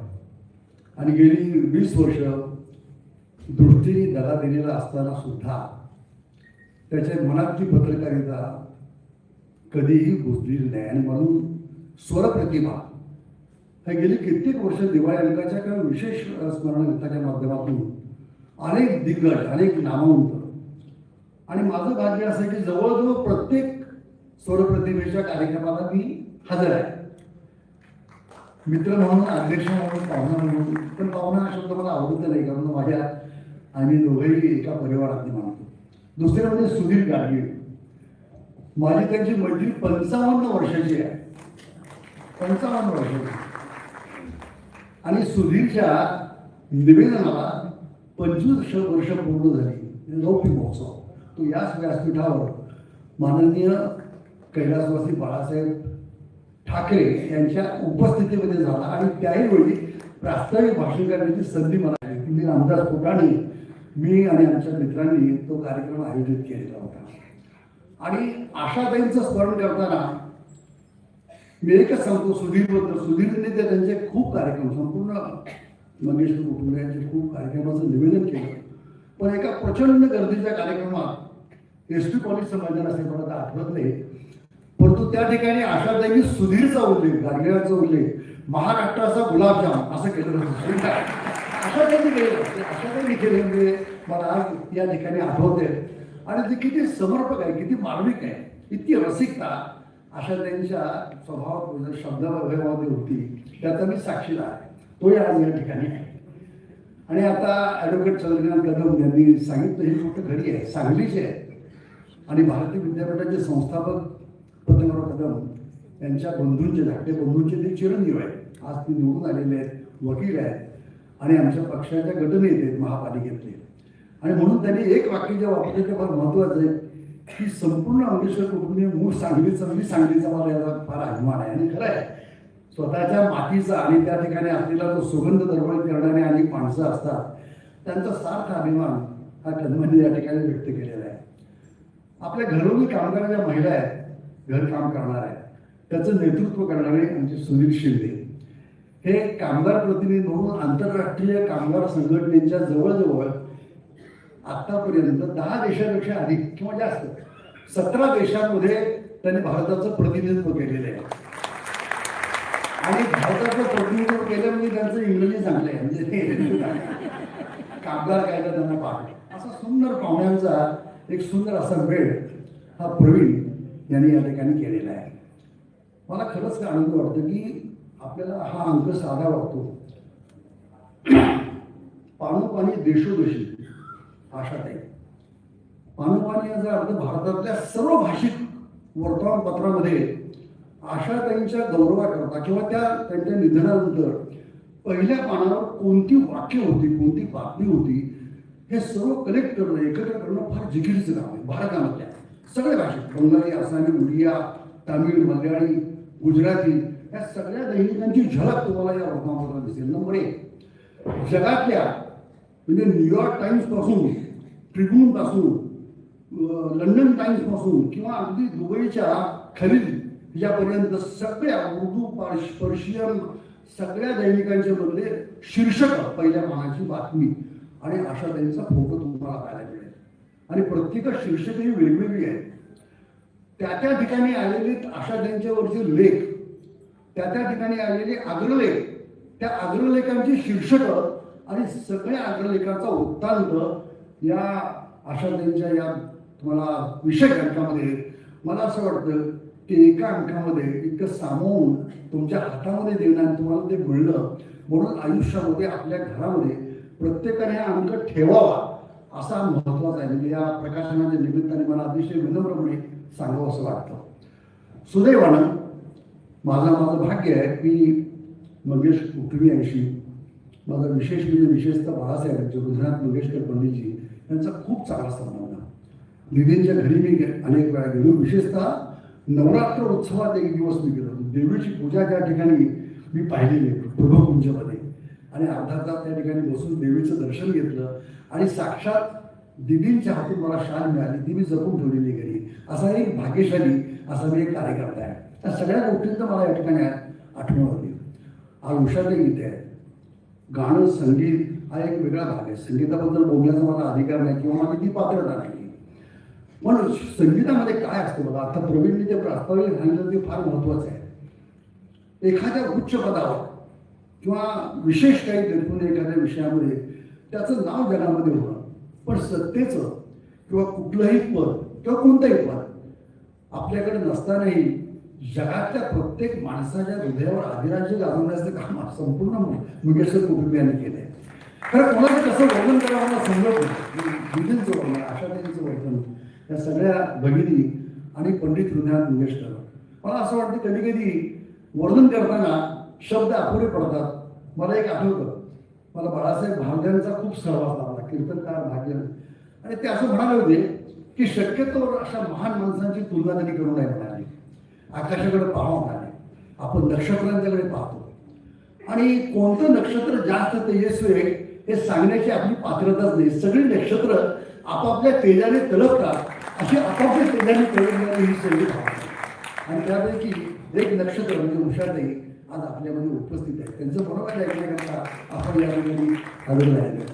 आणि गेली 20 वर्ष दृष्टीने दगा दिलेला असताना सुद्धा त्याच्या मनातली पत्रकारिता कधीही बुजलेली नाही. आणि म्हणून स्वरप्रतिभा हे गेली कित्येक वर्ष दिवाळी अंकाच्या किंवा विशेष स्मरणगीताच्या माध्यमातून अनेक दिग्गज, अनेक नामवंत, आणि माझं भाग्य असं की जवळजवळ प्रत्येक स्वरप्रतिभेच्या कार्यक्रमाला मी हजर आहे. मित्र म्हणून, अध्यक्ष म्हणून, पाहुणा म्हणून. पण पाहुणा हा शब्द मला आवडत नाही, कारण माझ्या आम्ही दोघेही एका परिवारातली मानतो. दुसरे म्हणजे सुधीर गाडगे, माझी त्यांची मैत्री 55 वर्षाची आहे. 55 वर्षाची. आणि सुधीरच्या निवेदनाला 25 वर्ष पूर्ण झाली. लौकिक महोत्सव तो याच व्यासपीठावर माननीय कैलासवासी बाळासाहेब ठाकरे यांच्या उपस्थितीमध्ये झाला आणि त्याही वेळी प्रास्ताविक भाषण करण्याची संधी मला आली. मी रामदास फुटाणे, मी आणि आमच्या मित्रांनी तो कार्यक्रम आयोजित केलेला होता. आणि आशाताईंचं स्मरण करताना मी एकच सांगतो, सुधीरने ते त्यांचे खूप कार्यक्रम, संपूर्ण मंगेशकर कुटुंबियांचे खूप कार्यक्रमाचं निवेदन केलं. पण एका प्रचंड गर्दीच्या कार्यक्रमात एस टी कॉलेज समाजाला असे मला आठवत नाही, परंतु त्या ठिकाणी आशाताईंनी सुधीरचा उल्लेख, गाडगेळाचा उल्लेख, महाराष्ट्राचा गुलाबजाम असं केलं होतं. आशाताईंनी केलं, आशाताईंनी केले म्हणजे मला आज या ठिकाणी आठवते. आणि ते किती समर्पक आहे, किती मार्मिक आहे, इतकी रसिकता आशाताईंच्या स्वभावात, शब्दामध्ये होती, त्याचा मी साक्षीदार आहे. तोही आज या ठिकाणी आहे. आणि आता ॲडव्होकेट चंद्रकांत कदम यांनी सांगितलं, ही गोष्ट खरी आहे, सांगलीची आहे. आणि भारतीय विद्यापीठाचे संस्थापक पद्मनाभ कदम यांच्या बंधूंचे, धाकटे बंधूंचे ते चिरंजीव आहेत. आज ते निवडून आलेले आहेत, वकील आहेत आणि आमच्या पक्षाच्या गटनेते आहेत महापालिकेतले. आणि म्हणून त्यांनी एक वाक्य जे वापरले ते फार महत्त्वाचं आहे की संपूर्ण मंगेशकर कुटुंबीय मूळ सांगलीचं, मी सांगलीचा मला याचा फार अभिमान आहे. आणि खरं आहे, स्वतःच्या मातीचा आणि त्या ठिकाणी असलेला जो सुगंध दरवळ करणारे अनेक माणसं असतात, त्यांचा सार्थ अभिमान हा कदमांनी या ठिकाणी व्यक्त केलेला आहे. आपल्या घरोघरी कामगाराच्या महिला आहेत, घरकाम करणार आहेत, त्याचं नेतृत्व करणारे आमचे सुधीर शिंदे हे कामगार प्रतिनिधी म्हणून आंतरराष्ट्रीय कामगार संघटनेच्या जवळजवळ आतापर्यंत 10 देशांपेक्षा अधिक किंवा जास्त 17 देशांमध्ये त्यांनी भारताचं प्रतिनिधित्व केलेलं आहे. आणि भारताचं प्रतिनिधित्व केलं म्हणजे त्यांचं इंग्रजी चांगलं आहे, म्हणजे ते कामगार कायदा त्यांना पाहतो. असा सुंदर पाहुण्यांचा एक सुंदर असा वेळ हा प्रवीण यांनी या ठिकाणी केलेला आहे. मला खरंच आनंद वाटतो की आपल्याला हा अंक साधा वाटतो. पानोपानी देशोदेशी आशाताई. पानोपानी याचा अर्थ भारतातल्या सर्व भाषिक वर्तमानपत्रामध्ये आशाताईंच्या गौरवाकरता किंवा त्यांच्या निधनानंतर पहिल्या पानावर कोणती वाक्य होती, कोणती बातमी होती, हे सर्व कलेक्ट करणं, एकत्र करणं फार जिकिरीचं काम आहे. भारतामधल्या सगळ्या भाषेत बंगाली, आसामी, उडिया, तामिळ, मल्याळी, गुजराती या सगळ्या दैनिकांची झलक तुम्हाला या वर्तमानपत्रात दिसेल. नंबर 1, जगातल्या म्हणजे न्यूयॉर्क टाइम्स पासून, ट्रिब्यून पासून, लंडन टाइम्स पासून किंवा अगदी दुबईच्या खलील यापर्यंत सगळ्या उर्दू, पर्शियन सगळ्या दैनिकांच्या मधले शीर्षक पहिल्या पानाची बातमी आणि आशाताईंचा फोटो तुम्हाला पाहायला मिळेल. आणि प्रत्येक शीर्षकही वेगवेगळी आहेत. त्या ठिकाणी आलेले आशाताईंच्यावरचे लेख, त्या ठिकाणी आलेले अग्रलेख, त्या अग्रलेखांची शीर्षक आणि सगळ्या अग्रलेखांचा वृत्तांत या आशाताईंच्या या तुम्हाला विषय अंकामध्ये मला असं वाटतं की एका अंकामध्ये इतकं सामावून तुमच्या हातामध्ये देणं आणि तुम्हाला ते मिळणं. म्हणून आयुष्यामध्ये आपल्या घरामध्ये प्रत्येकाने हा अंक ठेवावा असा महत्वाचा आहे. म्हणजे या प्रकाशनाच्या निमित्ताने मला अतिशय विनम्रपणे सांगावं असं वाटतं. सुदैवानं माझं भाग्य आहे की मंगेश कुटुंबियांशी माझा विशेषतः बाळासाहेब रघुनाथ मंगेशकर पंडितजी यांचा खूप चांगला संबंध. दिदींच्या घरी मी अनेक वेळा गेलो. विशेषतः नवरात्र उत्सवात एक दिवस मी गेलो. देवीची पूजा त्या ठिकाणी मी पाहिलेली प्रभकुंजमध्ये आणि अर्धा तास त्या ठिकाणी बसून देवीचं दर्शन घेतलं आणि साक्षात दिदींच्या हातून मला शाल मिळाली, ती मी जपून ठेवलेली घरी. असा एक भाग्यशाली असा मी एक कार्यकर्ता आहे. त्या सगळ्या गोष्टींचं मला या ठिकाणी आठवण होती. आज उषाताई गीते आहे. गाणं, संगीत हा एक वेगळा भाग आहे. संगीताबद्दल बोलण्याचा मला अधिकार नाही किंवा माझी ती पात्रता नाही. म्हणून संगीतामध्ये काय असतं बघा, आता प्रवीणने जे प्रास्ताविक सांगितलं ते फार महत्वाचं आहे. एखाद्या उच्च पदावर किंवा विशेष काही दर्शवून एखाद्या विषयामध्ये त्याचं नाव जगामध्ये होणं, पण सत्तेचं किंवा कुठलंही पद किंवा कोणतंही पद आपल्याकडे नसतानाही जगातल्या प्रत्येक माणसाच्या हृदयावर अधिराज्य गाजवण्याचं काम संपूर्ण मंगेशकर कुटुंबियांनी केलंय. खरं कोणाचं कसं वर्णन करावं मला समजत नाही. दिदींचं वर्णन, आशाताईंचं वर्णन, या सगळ्या भगिनी आणि पंडित हृदयात मंगेशकर, मला असं वाटतं कधी कधी वर्णन करताना शब्द अपुरे पडतात. मला एक आठवतं, मला बाळासाहेब भावड्यांचा खूप सहवास लागला, कीर्तनकार भाग्य, आणि ते असं म्हणाले होते की शक्यतो अशा महान माणसांची तुलना त्यांनी करू नये म्हणाली. आकाशाकडे पाहावं म्हणाले. आपण नक्षत्रांच्याकडे पाहतो आणि कोणतं नक्षत्र जास्त तेजस्वी आहे हे सांगण्याची आपली पात्रताच नाही. सगळी नक्षत्र आपापल्या तेजाने तळपतात, अशी आपापल्या तेजाने तळपणारी ही सगळी भावना. आणि त्यापैकी एक नक्षत्र म्हणजे उषाताई आज आपल्यामध्ये उपस्थित आहे. त्यांचं बरोबर ऐकण्याकरता आपण या ठिकाणी हजर राहिलो.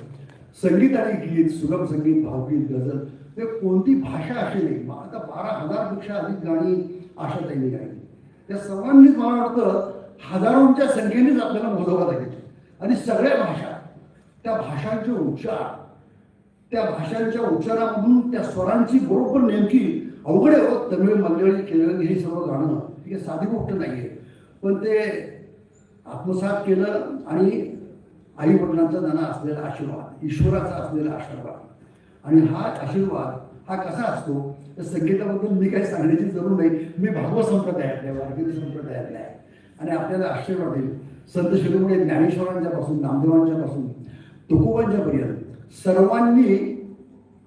संगीत आणि गीत, सुगम संगीत, भावगीत, गझल, ते कोणती भाषा अशी नाही. आता 12,000पेक्षा अधिक गाणी आशाताईंनी गायली. त्या सर्वांनीच मला वाटतं हजारोंच्या संख्येनेच आपल्याला मोजावं लागेल. आणि सगळ्या भाषा, त्या भाषांचे उच्चार, त्या भाषांच्या उच्चारामधून त्या स्वरांची बरोबर नेमकी अवघड आहे. तमिळ, मल्याळी, केरळ हे सर्व गाणं ही साधी गोष्ट नाहीये, पण ते आत्मसात केलं आणि आई वडिलांचा त्यांना असलेला आशीर्वाद, ईश्वराचा असलेला आशीर्वाद, आणि हा आशीर्वाद हा कसा असतो तर संगीताबद्दल मी काही सांगण्याची जरूर नाही. मी भागवत संप्रदायातला आहे, वारकरी संप्रदायातला आहे. आणि आपल्याला आश्चर्य वाटेल, संत शिरोमणी ज्ञानेश्वरांच्या पासून, नामदेवांच्या पासून, तुकोबांच्या पर्यंत सर्वांनी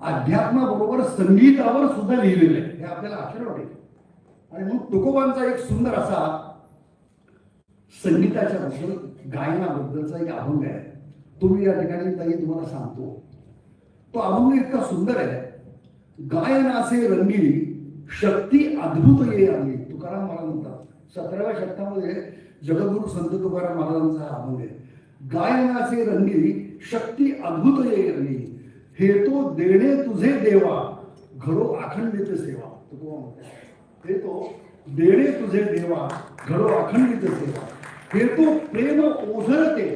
अध्यात्माबरोबर संगीतावर सुद्धा लिहिलेलं आहे. हे आपल्याला आश्चर्य वाटेल. आणि मग तुकोबांचा एक सुंदर असा संगीताच्या बद्दल, गायनाबद्दलचा एक अभंग आहे. तो मी या ठिकाणी ताई तुम्हाला सांगतो. तो अभंग इतका सुंदर आहे. गायनाचे रंगी शक्ती अद्भुत ये आली. तुकाराम महाराज म्हणतात 17व्या शतकामध्ये जगद्गुरु संत तुकाराम महाराजांचा हा अभंग आहे. गायनाचे रंगी शक्ती अद्भुत ये आली, हे तो देणे तुझे देवा, घरो अखंडित सेवा. तुकोबा म्हणतात हे तो देणे तुझे देवा, घरो अखंडित सेवा. हे तो प्रेम ओझरते.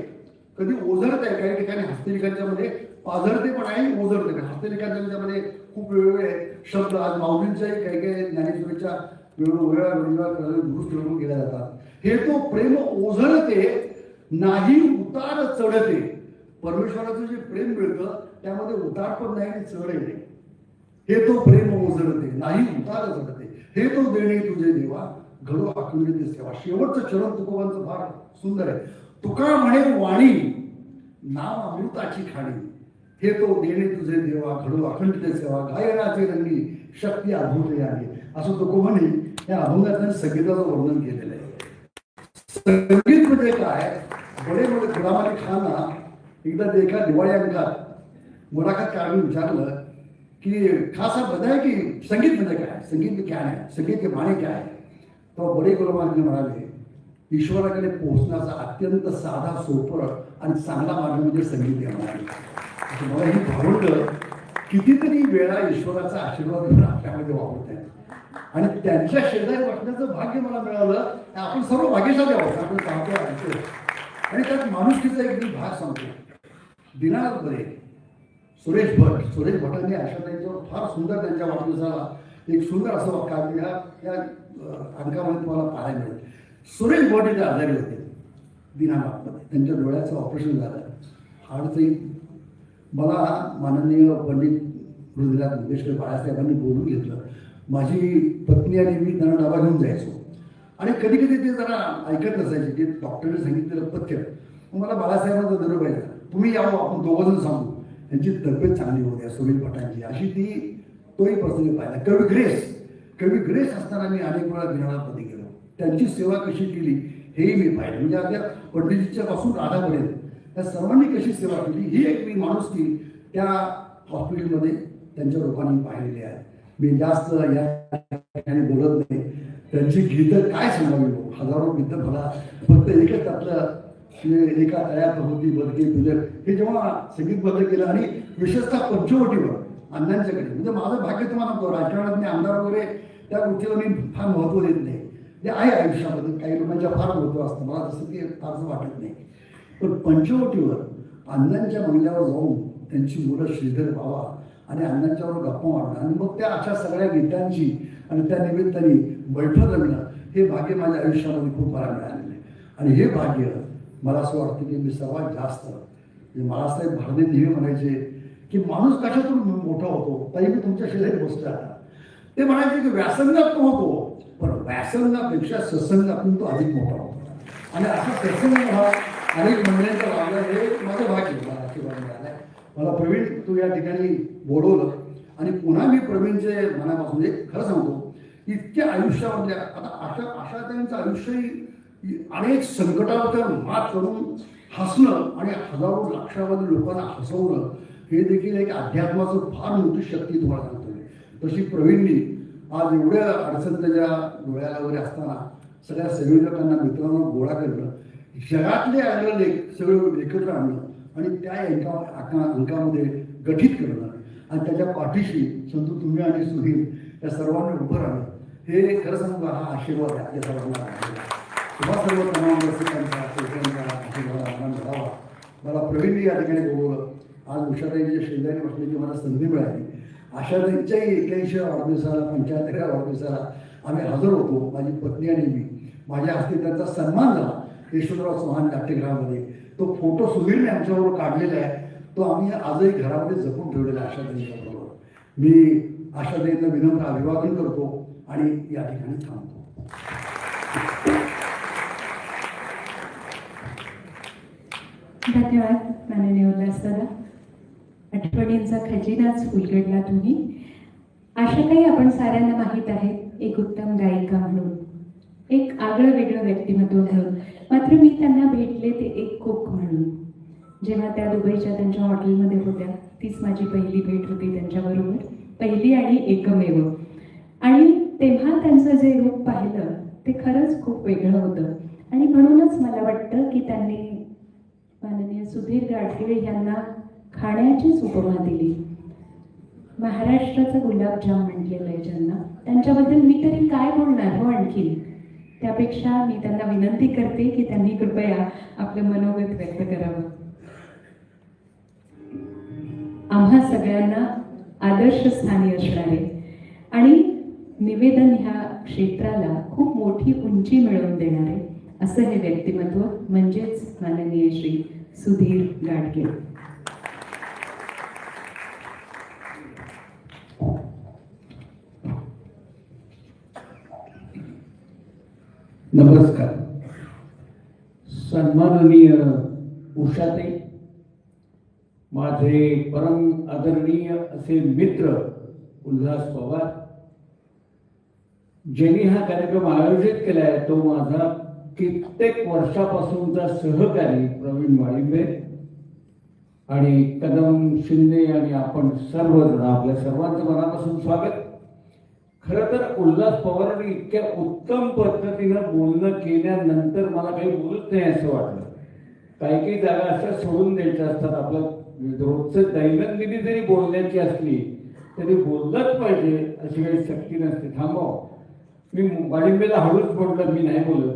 कधी ओझरत आहे, काही ठिकाणी हस्तलेखांच्या मध्ये पाझरते पण आहे, ओझरते पण. हस्तलेखांच्या मध्ये खूप वेगवेगळे शब्द, आज माऊलींच्याही काही काही ज्ञानेश्वरीच्या वेगवेगळ्या दुरुस्त करून केल्या जातात. हे तो प्रेम ओझरते नाही उतार चढते. परमेश्वराचं जे प्रेम मिळतं त्यामध्ये उतार पण नाही आणि चढ नाही. हे तो प्रेम ओझरते नाही उतार चढते. हे तो देणे तुझे देवा घडो आखंडित सेवा. शेवटचं चरण तुकोबांचं फार सुंदर आहे. तुका म्हणे वाणी नाम अमृताची खाणी. हे तो देणे तुझे देवा घडो अखंडित सेवा गायनाचे रंगी शक्ती अद्भुत आहे. असं तुकोबांनी या अभंगात संगीताचं वर्णन केलेलं आहे. संगीत म्हणजे काय, बडे बडे गुलाम अली खानना एकदा एका दिवाळी अंकात मुलाखत काढून विचारलं कि खास आप बताए की संगीत म्हणजे काय, संगीत क्या है, संगीत के माने क्या है. तो बडे गुलाम अली म्हणाले ईश्वराकडे पोहोचण्याचा अत्यंत साधा सोपं आणि चांगला मार्ग म्हणजे संगीत आहे म्हणाले. मला ही भावंड कितीतरी वेळा ईश्वराचा आशीर्वाद आपल्यामध्ये वापरत आहे आणि त्यांच्या शेजारी बसण्याचं भाग्य मला मिळालं. आपण सर्व भाग्यशाली आहोत. आपण पाहतो ऐकतो आणि त्यात माणुसकीचा एक भाग सांगतो. दिनानाथ बरे, सुरेश भटांनी आशाताईंच्यावर फार सुंदर त्यांच्या वाढदिवसाला एक सुंदर असं वाक्य या अंकामध्ये तुम्हाला पाहायला मिळेल. सुरेश भट इथे आजारी होते दिनानाथमध्ये. त्यांच्या डोळ्याचं ऑपरेशन झालं. हाडचंही मला माननीय पंडित हृदयनाथ मंगेशकर बाळासाहेबांनी बोलून घेतलं. माझी पत्नी आणि मी त्यांना डबा घेऊन जायचो आणि कधी कधी ते जरा ऐकत नसायचे की डॉक्टरने सांगितलेलं पथ्य. मला बाळासाहेबांचा दर पाहिजे, तुम्ही यावं, आपण दोघंजण सांगू. त्यांची तब्येत चांगली होती सुरेश भटांची, अशी तोही प्रसंग पाहिला. कवी ग्रेस असताना मी अनेक वेळा दिनानाथमध्ये गेलो. त्यांची सेवा कशी केली हेही मी पाहिलं. म्हणजे अगदी पंडितजीच्या पासून राधापर्यंत त्या सर्वांनी कशी सेवा केली ही एक मी माणुसकी त्या हॉस्पिटलमध्ये त्यांच्या लोकांनी पाहिलेली आहे. मी जास्त या ठिकाणी बोलत नाही. त्यांची गीतं काय सांगावी, हजारो गीतं. मला फक्त एकच त्यातलं एका तयात होती बदके तुझे हे जेव्हा संगीतबद्ध केलं आणि विशेषतः पंचवटीवर अण्णांच्याकडे, म्हणजे माझं भाग्य तुम्हाला म्हणतो. राजकारणात मी आमदार वगैरे त्या गोष्टीला मी फार महत्त्व देत नाही. ते आहे आयुष्यामध्ये काही लोकांच्या फार महत्त्व असतं, मला तसं ते फारसं वाटत नाही. पण पंचवटीवर अण्णांच्या बंगल्यावर जाऊन त्यांची मुलं श्रीधर बाबा आणि अण्णांच्यावर गप्पा मारणं आणि मग त्या अशा सगळ्या गीतांची आणि त्या निमित्ताने बैठक रंगणं हे भाग्य माझ्या आयुष्यामध्ये खूप मला मिळालेलं आहे. आणि हे भाग्य मला असं वाटतं की मी सर्वात जास्त बाळासाहेब भारदे नेहमी म्हणायचे की माणूस कशातून मोठा होतो. ताई मी तुमच्या शेजारी बसतो आता. ते म्हणायचे की व्यासंगात तो होतो, पण व्यासंगापेक्षा सत्संगातून तो अधिक मोठा होतो. आणि असा सत्संग हा अनेक मंडळींचा लाभला. हे माझं भाग्य मला आशीर्वाद मिळाला आहे. मला प्रवीण तू या ठिकाणी बोलवलं आणि पुन्हा मी प्रवीणचे मनापासून खरं सांगतो इतक्या आयुष्यामधल्या आता आशाताईंचं आयुष्यही अनेक संकटावर मात करून हसणं आणि हजारो लक्षावधी लोकांना हसवणं हे देखील एक अध्यात्माचं फार मोठी शक्ती तुम्हाला सांगतो. तशी प्रवीणनी आज एवढ्या अडचण त्याच्या डोळ्याला वगैरे असताना सगळ्या संयोजकांना मित्रांना गोळा करणं, जगातले आलेले लेख सगळे एकत्र आणणं आणि त्या अंकामध्ये गठीत करणं आणि त्याच्या पाठीशी संतू तुम्ही आणि सुधीर या सर्वांनी उभं राहणं हे खरं सांगू हा आशीर्वाद आहे आपल्या सर्वांना. तुम्हा सर्व तमाम रसिकांचा आशीर्वाद आनंद घडावा. मला प्रवीणनी या ठिकाणी बोलवलं. आज उषाताईच्या शेजारी बसण्याची मला संधी मिळाली. आशाताईंच्याही 81व्या वाढदिवसाला 75व्या वाढदिवसाला आम्ही हजर होतो. माझी पत्नी आणि मी. माझ्या हस्ते त्यांचा सन्मान झाला यशवंतराव चव्हाण नाट्यगृहामध्ये. तो फोटो सुधीरने आमच्याबरोबर काढलेला आहे. तो आम्ही आजही घरामध्ये जपून ठेवलेला आहे आशाताईंच्या बरोबर. मी आशाताईंना विनम्र अभिवादन करतो आणि या ठिकाणी थांबतो. धन्यवाद माननीय उल्हासदादा. आठवणींचा खजिनाच उलगडला तुम्ही. आशाताई आपण साऱ्यांना माहीत आहे एक उत्तम गायिका म्हणून, एक आगळं वेगळं व्यक्तिमत्व म्हणून. मात्र मी त्यांना भेटले ते एक कोक म्हणून. जेव्हा त्या दुबईच्या त्यांच्या हॉटेलमध्ये होत्या तीच माझी पहिली भेट होती त्यांच्याबरोबर, पहिली आणि एकमेव. आणि तेव्हा त्यांचं जे रूप पाहिलं ते खरंच खूप वेगळं होतं. आणि म्हणूनच मला वाटतं की त्यांनी माननीय सुधीर गाडगीळ यांना खाण्याचीच उपमा दिली. महाराष्ट्राचं गुलाबजाम म्हटलेलं आहे ज्यांना, त्यांच्याबद्दल मी तरी काय बोलणार हो आणखी. त्यापेक्षा मी त्यांना विनंती करते की त्यांनी कृपया आपलं मनोगत व्यक्त करावं. आम्हा सगळ्यांना आदर्शस्थानी असणारे आणि निवेदन ह्या क्षेत्राला खूप मोठी उंची मिळवून देणारे असं हे व्यक्तिमत्व म्हणजेच माननीय श्री सुधीर गाडगे. नमस्कार. सन्माननीय उषाताई, माझे परम आदरणीय असे मित्र उल्हास पवार, ज्यांनी हा कार्यक्रम आयोजित केलाय, तो माझा कित्येक वर्षापासूनचा सहकारी प्रवीण वाळिंबे आणि कदम शिंदे आणि आपण सर्वजण, आपल्या सर्वांचं मनापासून स्वागत. खरं तर उल्हास पवारांनी इतक्या उत्तम पद्धतीनं बोलणं केल्यानंतर मला काही बोलत नाही असं वाटलं. काही काही जागा अशा सोडून द्यायच्या असतात. आपलं रोजचं दैनंदिनी जरी बोलण्याची असली तरी बोललंच पाहिजे अशी काही सक्ती नसते. थांबव, मी वाळिंबेला हळूच म्हटलं, मी नाही बोलत.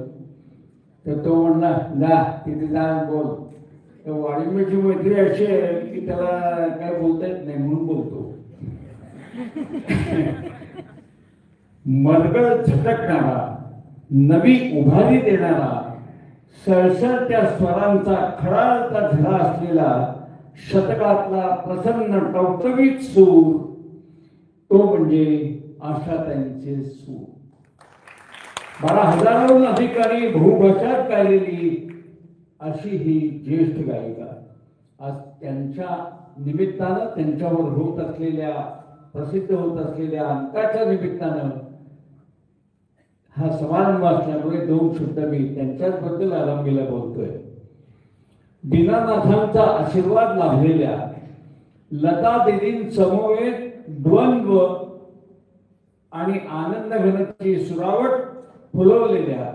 तर तो म्हणला, जा तिथे जा बोल. तर वाळिंबेची मैत्री अशी आहे की त्याला काय बोलता येत नाही म्हणून बोलतो. मरगळ झटकणारा, नवी उभारी देणारा, सळसळत्या स्वरांचा खळाळता झरा असलेला शतकातला प्रसन्न टवटवीत सूर, तो म्हणजे आशाताईंचे सूर. 12,000हून अधिकारी बहुभाषात गायलेली अशी ही ज्येष्ठ गायिका. आज त्यांच्या निमित्तानं, त्यांच्यावर होत असलेल्या, प्रसिद्ध होत असलेल्या अंकाच्या निमित्तानं हा समारंभ असल्यामुळे 2 शब्द मी त्यांच्याचबद्दल आरंभीला बोलतोय. दीनानाथांचा आशीर्वाद लाभलेल्या लता देवींसमवेत द्वंद्व आणि आनंद घनाची सुरावट फुलवलेल्या,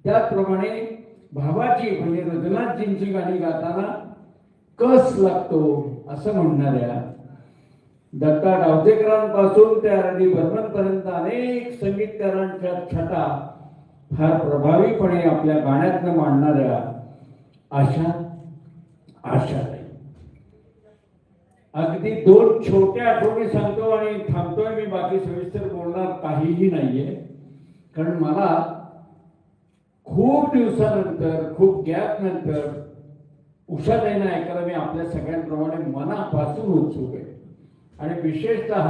त्याचप्रमाणे भावाची म्हणजे रघुनाथजींची गाणी गाताना कस लागतो असं म्हणणाऱ्या दत्ता डावतेकरांपासून ते आर.डी. बर्मनपर्यंत अनेक संगीतकारांच्या छटा फार प्रभावीपणे आपल्या गाण्यातनं मांडणाऱ्या आशाताई. अगदी 2 छोट्या आठवणी सांगतो आणि थांबतोय. मी बाकी सविस्तर बोलणार काहीही नाहीये, कारण मला खूप दिवसानंतर, खूप गॅप नंतर उषाताईंना ऐकायला मी आपल्या सगळ्यांप्रमाणे मनापासून उत्सुक आहे. आणि विशेषतः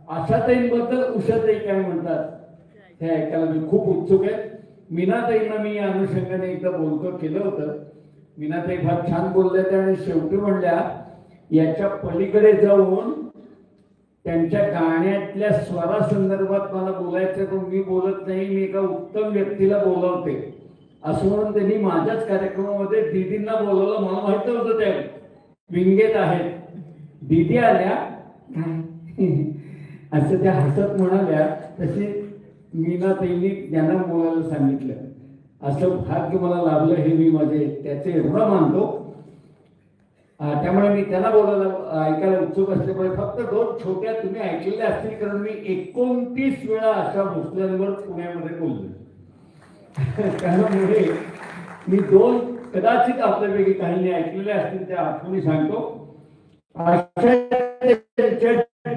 आशाताईंबद्दल उषाताई काय म्हणतात हे ऐकायला मी खूप उत्सुक आहे. मीनाताईंना मी या अनुषंगाने एकदा बोलकं केलं होतं. मीनाताई फार छान बोलल्या त्या आणि शेवटी म्हणल्या, याच्या पलीकडे जाऊन त्यांच्या गाण्यातल्या स्वरासंदर्भात मला बोलायचं, पण मी बोलत नाही, मी एका उत्तम व्यक्तीला बोलावते असं म्हणून त्यांनी माझ्याच कार्यक्रमामध्ये दीदींना बोलवलं. मला माहित होतं त्या विंगेत आहेत. दीदी आल्या असं त्या हसत म्हणाल्या. तसे मीनाताईंनी त्यांना बोलायला सांगितलं. असं भाग्य मला लाभलं हे मी माझे त्याचे ऋण मानतो. त्यामुळे मी त्यांना बोलायला ऐकायला उत्सुक असल्यामुळे फक्त 2 छोट्या तुम्ही ऐकलेल्या असतील, कारण मी 29 वेळा अशा भोसल्यांवर पुण्यामध्ये बोललो. त्यामुळे मी 2 कदाचित आपल्यापैकी काहींनी ऐकलेल्या असतील त्या आठवणी सांगतो.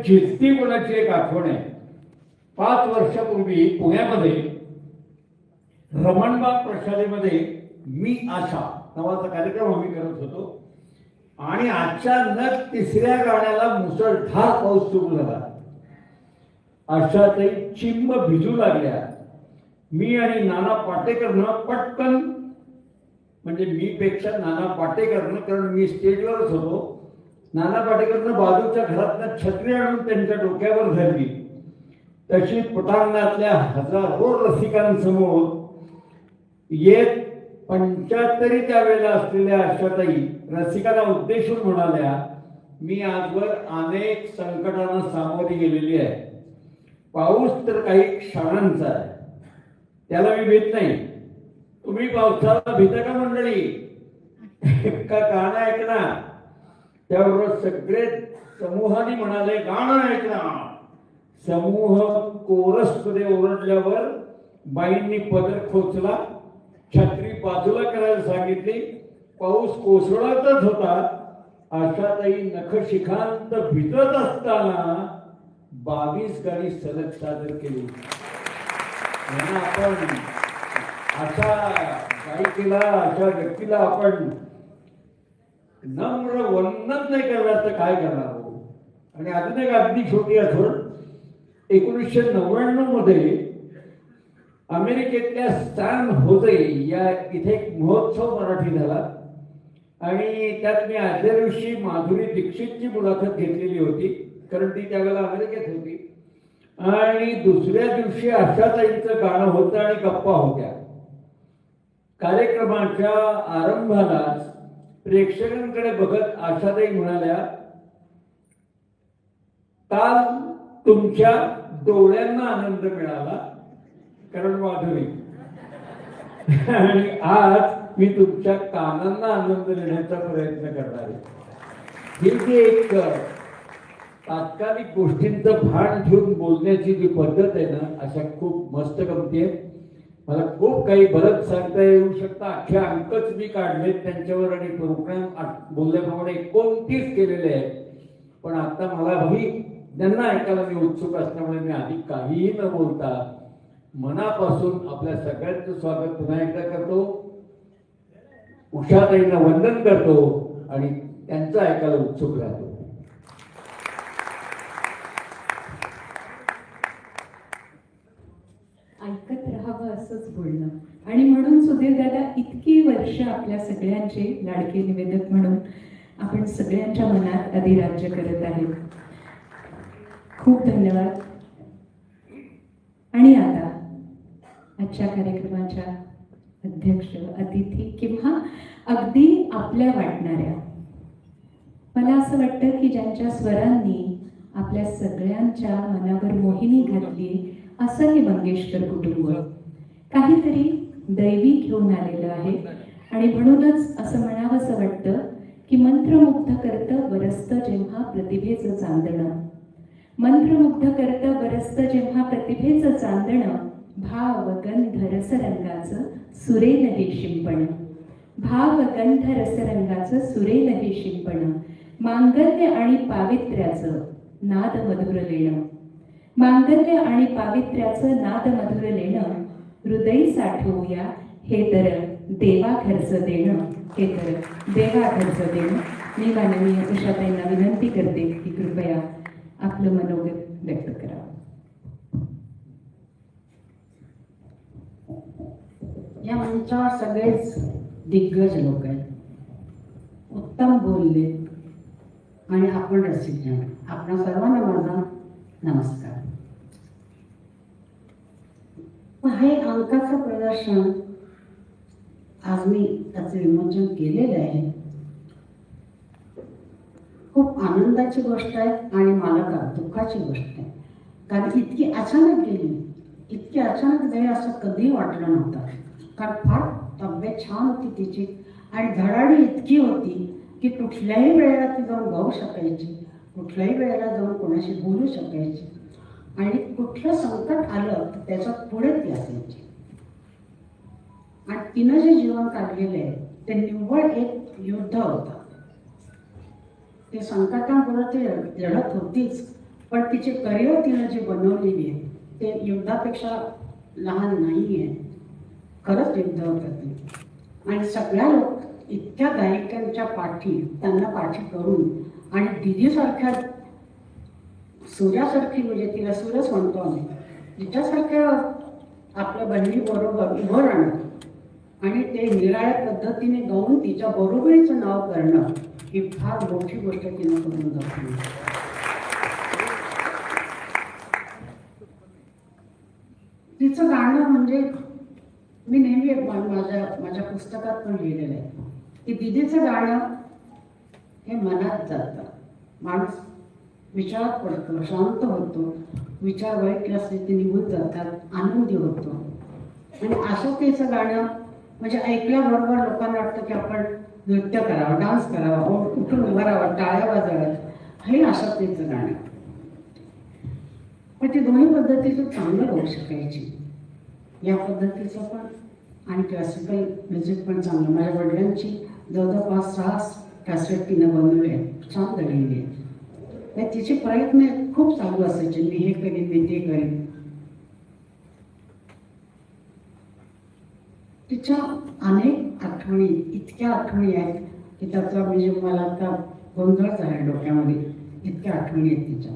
जिद्दी गुणाची एक आठवण आहे. 5 वर्षापूर्वी पुण्यामध्ये रमणबाग प्रशालेमध्ये मी आशा नावाचा कार्यक्रम आम्ही करत होतो आणि अचानक 3ऱ्या गाण्याला मुसळधार पाऊस सुरू झाला. आशाताई चिंब भिजू लागल्या. मी आणि नाना पाटेकरनं पटकन, म्हणजे मी पेक्षा नाना पाटेकरनं, कारण मी स्टेजवरच होतो, नाना पाटेकरनं बाजूच्या घरातनं छत्री आणून त्यांच्या डोक्यावर धरली. तशी पटांगणातल्या हजारो रसिकांसमोर येत 75च्या वेळेला असलेल्या आशाताई रसिकांना उद्देशून म्हणाल्या, मी आजवर अनेक संकटांना सामोरी गेलेली आहे. पाऊस तर काही क्षणांचा आहे, त्याला मी भीत नाही. तुम्ही पावसाला भीता का मंडळी? का गाणं ऐकणार? त्याबरोबर सगळे समूहाने म्हणाले, गाणं ऐकणार. समूह कोरसमध्ये ओरडल्यावर बाईंनी पदर खोचला, छत्री बाजूला करायला सांगितली, पाऊस कोसळतच होता. आशाताई नखशिखांत भिजत असताना 22 गाणी सलग सादर केली. म्हणून आपण अशा गायिकेला, अशा व्यक्तीला आपण नम्र वंदन नाही करणार तर काय करणार हो. आणि अजून एक अगदी छोटी आठवण, 1999 मध्ये अमेरिकेतल्या सॅन होजे या इथे एक महोत्सव मराठी झाला आणि त्यात मी आदल्या दिवशी माधुरी दीक्षितची मुलाखत घेतलेली होती, कारण ती त्यावेळेला अमेरिकेत होती. आणि दुसऱ्या दिवशी आशाताईंचं गाणं होतं आणि गप्पा होत्या. कार्यक्रमाच्या आरंभालाच प्रेक्षकांकडे बघत आशाताई म्हणाल्या, काल तुमच्या डोळ्यांना आनंद मिळाला कारण माधुरी, आणि आज मी तुमच्या कानांना आनंद देण्याचा प्रयत्न करणार आहे. ही जी एक तात्कालिक गोष्टींचं भान ठेवून बोलण्याची जी पद्धत आहे ना, अशा खूप मस्त गमती आहेत. मला खूप काही बरंच सांगता येऊ शकतं. अख्ख्या अंकच मी काढलेत त्यांच्यावर आणि प्रोग्राम बोलल्याप्रमाणे 29 केलेले आहेत. पण आता मला ही त्यांना ऐकायला मी उत्सुक असल्यामुळे मी आधी काहीही न बोलता मनापासून आपल्या सगळ्यांचं स्वागत पुन्हा एकदा करतो, उषाताईंना वंदन करतो आणि त्यांचं ऐकायला उत्सुक राहतो. ऐकत राहावं असंच बोलणं. आणि म्हणून सुधीर दादा इतकी वर्ष आपल्या सगळ्यांचे लाडके निवेदक म्हणून आपण सगळ्यांच्या मनात अधिराज्य करत आहेत. खूप धन्यवाद. आणि आता आजच्या कार्यक्रमाच्या अध्यक्ष, अतिथी किंवा अगदी आपल्या वाटणाऱ्या, मला असं वाटतं की ज्यांच्या स्वरांनी आपल्या सगळ्यांच्या मनावर मोहिनी घातली असं हे मंगेशकर कुटुंब काहीतरी दैवी घेऊन आलेलं आहे. आणि म्हणूनच असं म्हणावंसं वाटतं की मंत्रमुग्ध करतं बरसतं जेव्हा प्रतिभेचं चांदणं, मंत्रमुग्ध करतं बरसतं जेव्हा प्रतिभेचं चांदणं, भाव गंध रसरंगाचं सुरेल हे शिंपण, भाव गंध रसरंगाचं सुरेल हे शिंपण, मांगल्य आणि पावित्र्याचं नाद मधुर लेणं, मांगल्य आणि पावित्र्याचं नाद मधुर लेणं, हृदय साठवूया हे तर देवा खर्च देणं, हे तर देवा खर्च देणं. मी माननीय उषाताईंना विनंती करते की कृपया आपलं मनोगत व्यक्त करावं. या मंचावर सगळेच दिग्गज लोक आहेत, उत्तम बोलले आणि आपण रसिक आहे. आपणा सर्वांना माझा नमस्कार. हे अंकाचं प्रदर्शन आज मी त्याचं विमोचन केलेलं आहे. खूप आनंदाची गोष्ट आहे आणि मला का दुःखाची गोष्ट आहे, कारण इतकी अचानक गेली, इतकी अचानक जाईल असं कधीही वाटलं नव्हतं. कारण फार तब्येत छान होती तिची आणि धडाडी इतकी होती की कुठल्याही वेळेला ती जाऊन गाऊ शकायची, कुठल्याही वेळेला जाऊन कोणाशी बोलू शकायची आणि कुठलं संकट आलं तर त्याच्यात पुढे ती असायची. आणि तिनं जे जीवन काढलेलं आहे ते निव्वळ एक युद्ध होतं. ते संकटांबरोबर ती लढत होतीच, पण तिचे करिअर तिनं जे बनवलेली आहे ते युद्धापेक्षा लहान नाही आहे. खरंच युद्ध होतं ते. आणि सगळ्या लोक इतक्या गायिकांच्या पाठी त्यांना पाठी करून आणि दिदीसारख्या सूर्यासारखी, म्हणजे तिला सूर्यच म्हणतो आम्ही, तिच्यासारख्या आपल्या बहिणीबरोबर उभं राहणं आणि ते निराळ्या पद्धतीने गाऊन तिच्या बरोबरीचं नाव करणं ही फार मोठी गोष्ट तिनं करून दाखवली. तिचं गाणं म्हणजे मी नेहमी माझ्या पुस्तकात पण लिहिलेलं आहे की दिदीचं गाणं हे मनात जातं, माणूस विचारात पडतो, शांत होतो, विचार वाईट असले ते निघून जातात, आनंदी होतो. आणि आशाताईचं गाणं म्हणजे ऐकल्याबरोबर लोकांना वाटतं की आपण नृत्य करावं, डान्स करावा, उठून उभं राहावं, टाळ्या वाजवाव्यात, हे आशाताईचं गाणं. पण ती दोन्ही पद्धतीचं चांगलं होऊ शकायची. या पद्धतीचं पण आणि क्लासिकल म्युझिक पण चांगलं. माझ्या वडिलांची जवळजवळ 5-6 कॅसेट तिनं बनवले आहेत, छान झालेली आहे. तर तिचे प्रयत्न खूप चालू असायचे, मी हे करीन, मी ते करीन. तिच्या अनेक आठवणी, इतक्या आठवणी आहेत की त्याचा म्हणजे मला आता गोंधळ झाला डोक्यामध्ये, इतक्या आठवणी आहेत तिच्या.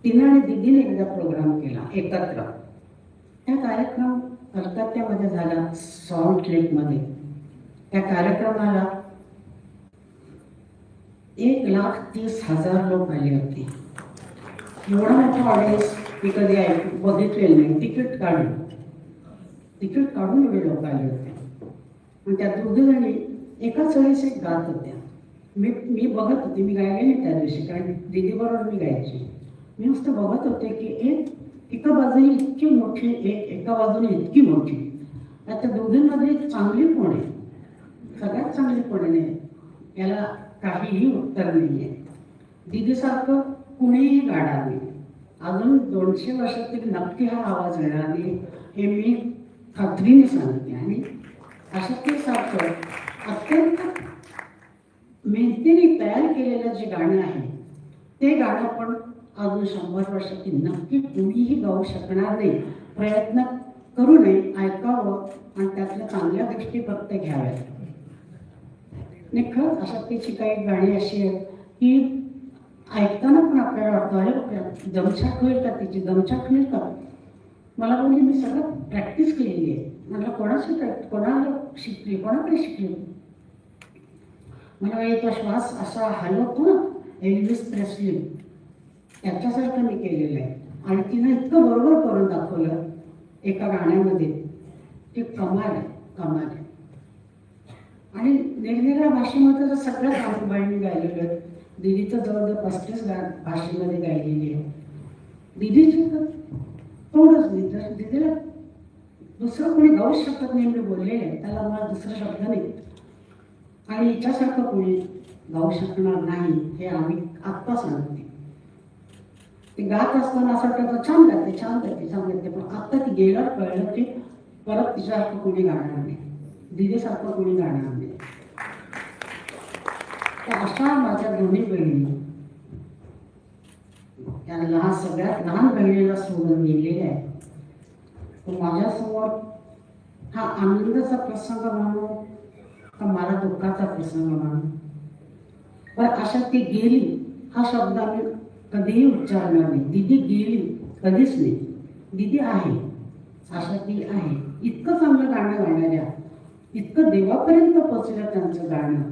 तिनं आणि दिदीने एकदा प्रोग्राम केला एकत्र. त्या कार्यक्रम कलकत्त्यामध्ये झाला, सॉल्ट लेकमध्ये. त्या कार्यक्रमाला 1,30,000 लोक आले होते. एवढा मोठा ऑडियन्स मी कधी बघितलेलं नाही. तिकीट काढून एवढे लोक आले होते. आणि त्या दोघीजणी एकाच वेळेस एक गात होत्या. मी बघत होते, मी गायले नाही त्या दिवशी, कारण दीदीबरोबर मी गायची. मी नुसतं बघत होते की एका बाजूने इतकी मोठी, एका बाजूने इतकी मोठी. आता दोघींमध्ये चांगली कोण आहे? सगळ्यात चांगली कोण आहे? याला काहीही उत्तर नाही आहे. दीदीसारखं कुणीही गाणार नाही. अजून 200 वर्षातील नक्की हा आवाज येणार नाही, हे मी खात्रीने सांगते. आणि अशा ते सारखं अत्यंत मेहनतीने तयार केलेलं जे गाणं आहे, ते गाणं पण अजून 100 वर्षातील नक्की कुणीही गाऊ शकणार नाही. प्रयत्न करू नये, ऐकावं आणि त्यातल्या चांगल्या गोष्टी फक्त घ्याव्यात. खरंच अशा तिची काही गाणी अशी आहेत की ऐकताना पण आपल्याला वाटतं, अरे दमछाक होईल का तिची, दमछाक होईल का. मला बोलली, मी सगळं प्रॅक्टिस केलेली आहे. मला कोणाला शिकली, कोणाकडे शिकली. मला एक श्वास असा हलवतो ना, एल्विस प्रेस्ली, त्याच्यासारखं मी केलेलं आहे. आणि तिनं इतकं बरोबर करून दाखवलं एका गाण्यामध्ये, ती कमाल आहे, कमाल आहे. आणि निरनिराळ्या भाषेमध्ये तर सगळ्याच गाणी गायलेलं आहे. दीदीचं जवळजवळ 35 भाषेमध्ये गायलेली आहे. दीदीची तर तोडच नाही, तर दीदीला दुसरं कोणी गाऊच शकत नाही मी बोललेलं आहे, त्याला मला दुसरा शब्द नाही. आणि हिच्यासारखं कोणी गाऊ शकणार नाही हे आम्ही आत्ता सांगते. ते गात असताना असं वाटतं छान गाते, छान गाते, छान गाते. पण आत्ता ती गेल्यावर कळलं की परत तिच्यासारखं कोणी गाणार नाही, दीदीसारखं कोणी गाणार नाही. तर अशा माझ्या दोन्ही बहिणी, त्या सगळ्यात लहान बहिणीला सोडून गेलेल्या आहे. माझ्यासमोर हा आनंदाचा प्रसंग म्हणून का मला दुःखाचा प्रसंग म्हणून, पण अशा ती गेली हा शब्द आम्ही कधीही उच्चारणार नाही. दीदी गेली कधीच नाही, दीदी आहे, अशा ती आहे. इतकं चांगलं गाणं गाणाऱ्या, इतकं देवापर्यंत पोचलं त्यांचं गाणं.